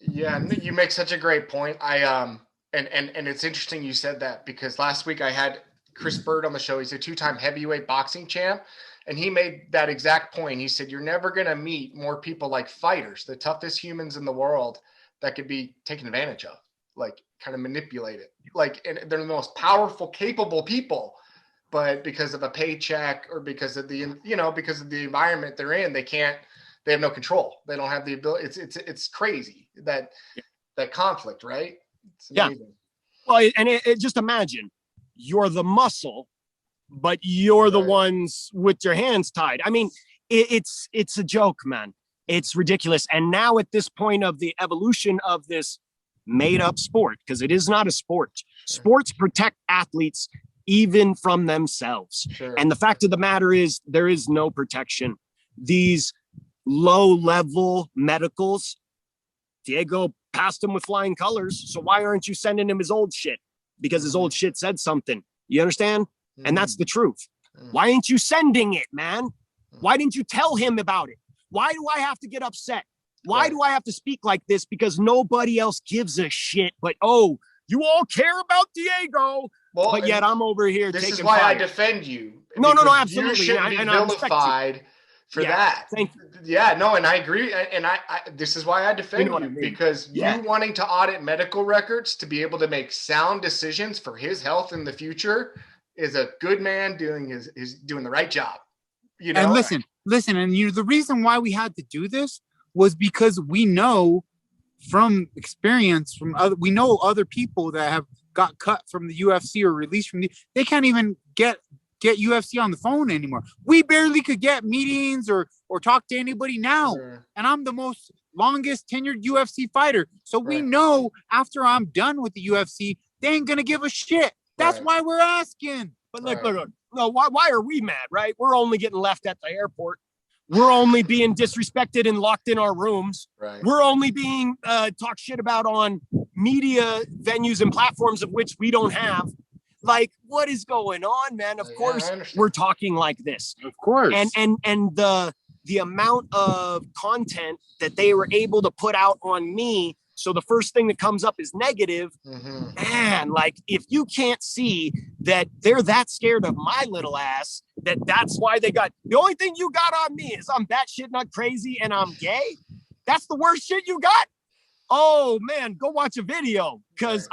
yeah, you make such a great point. And it's interesting you said that, because last week I had Chris Bird on the show. He's a 2-time heavyweight boxing champ. And he made that exact point. He said, you're never going to meet more people like fighters, the toughest humans in the world, that could be taken advantage of, like kind of manipulated. Like, and they're the most powerful, capable people, but because of a paycheck or because of the, because of the environment they're in, they have no control. They don't have the ability. It's crazy that conflict, right? It's amazing. Yeah. Well, and it just imagine you're the muscle, but you're the ones with your hands tied. I mean, it's a joke, man. It's ridiculous. And now at this point of the evolution of this made up sport, because it is not a sport. Sports protect athletes even from themselves. Sure. And the fact of the matter is there is no protection. These low level medicals, Diego passed him with flying colors. So why aren't you sending him his old shit? Because his old shit said something. You understand? And that's the truth. Why ain't you sending it, man? Why didn't you tell him about it? Why do I have to get upset? Why do I have to speak like this? Because nobody else gives a shit. But, oh, you all care about Diego. Well, but yet I'm over here taking This is why fire. I defend you. No, absolutely. You shouldn't be vilified for that. Thank you. Yeah, no, and I agree. And I this is why I defend you, because you wanting to audit medical records to be able to make sound decisions for his health in the future is a good man doing the right job. And listen, and the reason why we had to do this was because we know from experience we know other people that have got cut from the UFC or released from they can't even get UFC on the phone anymore. We barely could get meetings or talk to anybody now. Sure. And I'm the most longest tenured UFC fighter. So we know after I'm done with the UFC, they ain't going to give a shit. That's why we're asking. But look. No, why are we mad, right? We're only getting left at the airport. We're only being disrespected and locked in our rooms. Right. We're only being talked shit about on media venues and platforms of which we don't have. Like, what is going on, man? Of course, we're talking like this. Of course. And the amount of content that they were able to put out on me. So the first thing that comes up is negative. Man, like, if you can't see that they're that scared of my little ass, that's why they got, the only thing you got on me is I'm batshit not crazy and I'm gay. That's the worst shit you got. Oh man, go watch a video. Cause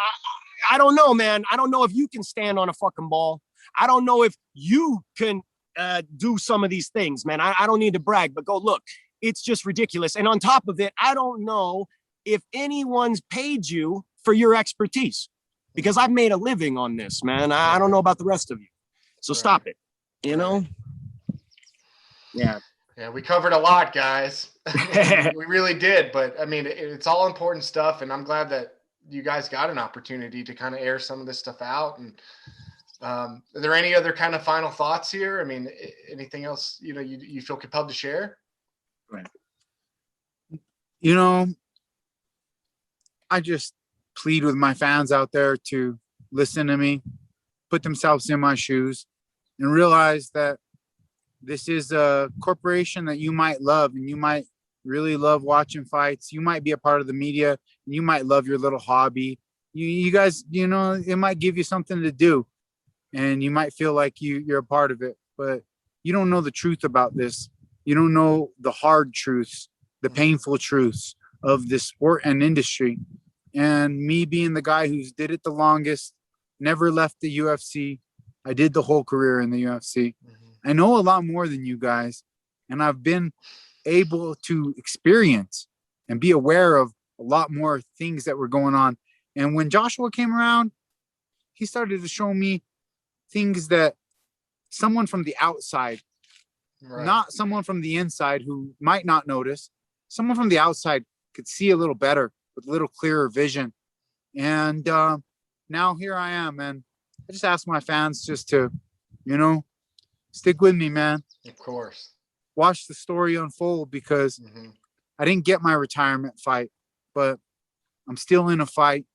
I don't know, man. I don't know if you can stand on a fucking ball. I don't know if you can do some of these things, man. I don't need to brag, but go look. It's just ridiculous. And on top of it, I don't know if anyone's paid you for your expertise, because I've made a living on this, man. I don't know about the rest of you. So stop it, you know? Yeah. Yeah, we covered a lot, guys. We really did. But I mean, it's all important stuff. And I'm glad that you guys got an opportunity to kind of air some of this stuff out. And are there any other kind of final thoughts here? I mean, anything else, you feel compelled to share? Right. I just plead with my fans out there to listen to me, put themselves in my shoes, and realize that this is a corporation that you might love, and you might really love watching fights. You might be a part of the media, and you might love your little hobby. You guys, it might give you something to do, and you might feel like you're a part of it, but you don't know the truth about this. You don't know the hard truths, the painful truths of this sport and industry. And me being the guy who's did it the longest, never left the UFC. I did the whole career in the UFC. I know a lot more than you guys. And I've been able to experience and be aware of a lot more things that were going on. And when Joshua came around, he started to show me things that someone from the outside, not someone from the inside who might not notice, someone from the outside could see a little better, with a little clearer vision. And now here I am, and I just ask my fans just to, stick with me, man. Of course. watch the story unfold, because I didn't get my retirement fight, but I'm still in a fight,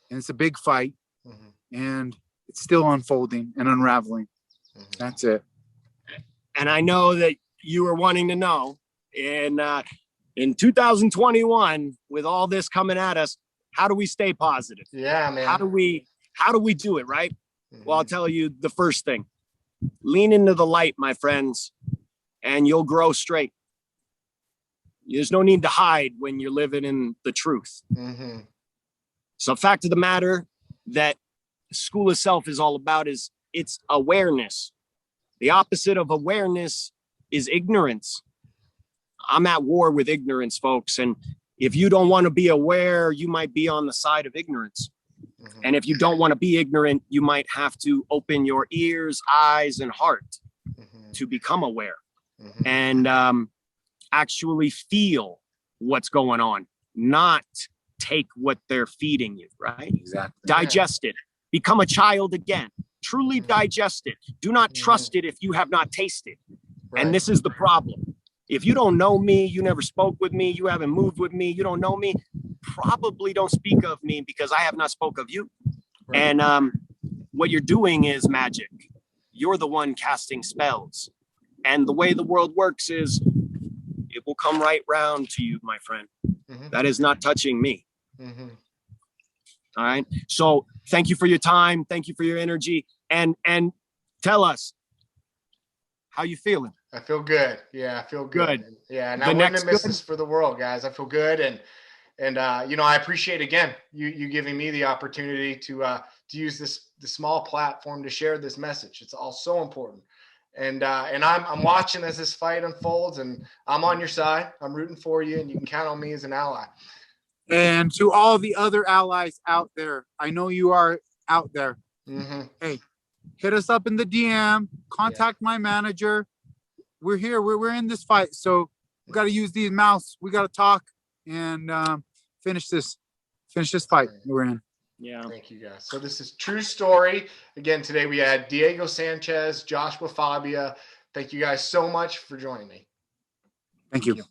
and it's a big fight, and it's still unfolding and unraveling. That's it. And I know that you were wanting to know, in 2021, with all this coming at us, how do we stay positive? Yeah, man. How do we do it, right? Well, I'll tell you the first thing. Lean into the light, my friends, and you'll grow straight. There's no need to hide when you're living in the truth. So fact of the matter that School of Self is all about is it's awareness. The opposite of awareness is ignorance. I'm at war with ignorance, folks. And if you don't want to be aware, you might be on the side of ignorance. And if you don't want to be ignorant, you might have to open your ears, eyes, and heart to become aware and actually feel what's going on, not take what they're feeding you, right? Exactly. Digest it. Become a child again. Truly digest it. Do not trust it if you have not tasted. Right. And this is the problem. If you don't know me, you never spoke with me, you haven't moved with me, you don't know me, probably don't speak of me because I have not spoke of you. Right. And what you're doing is magic. You're the one casting spells. And the way the world works is it will come right round to you, my friend. That is not touching me. All right. So thank you for your time. Thank you for your energy. And tell us, how you feeling? I feel good. Yeah, I feel good. Good. Yeah, and I wouldn't have missed this for the world, guys. I feel good, and you know, I appreciate again you giving me the opportunity to use the small platform to share this message. It's all so important, and I'm watching as this fight unfolds, and I'm on your side. I'm rooting for you, and you can count on me as an ally. And to all the other allies out there, I know you are out there. Hey, hit us up in the DM, contact my manager. We're here. We're in this fight. So we got to use these mouths. We got to talk and finish this fight we're in. Yeah. Thank you, guys. So this is True Story. Again, today we had Diego Sanchez, Joshua Fabia. Thank you guys so much for joining me. Thank you.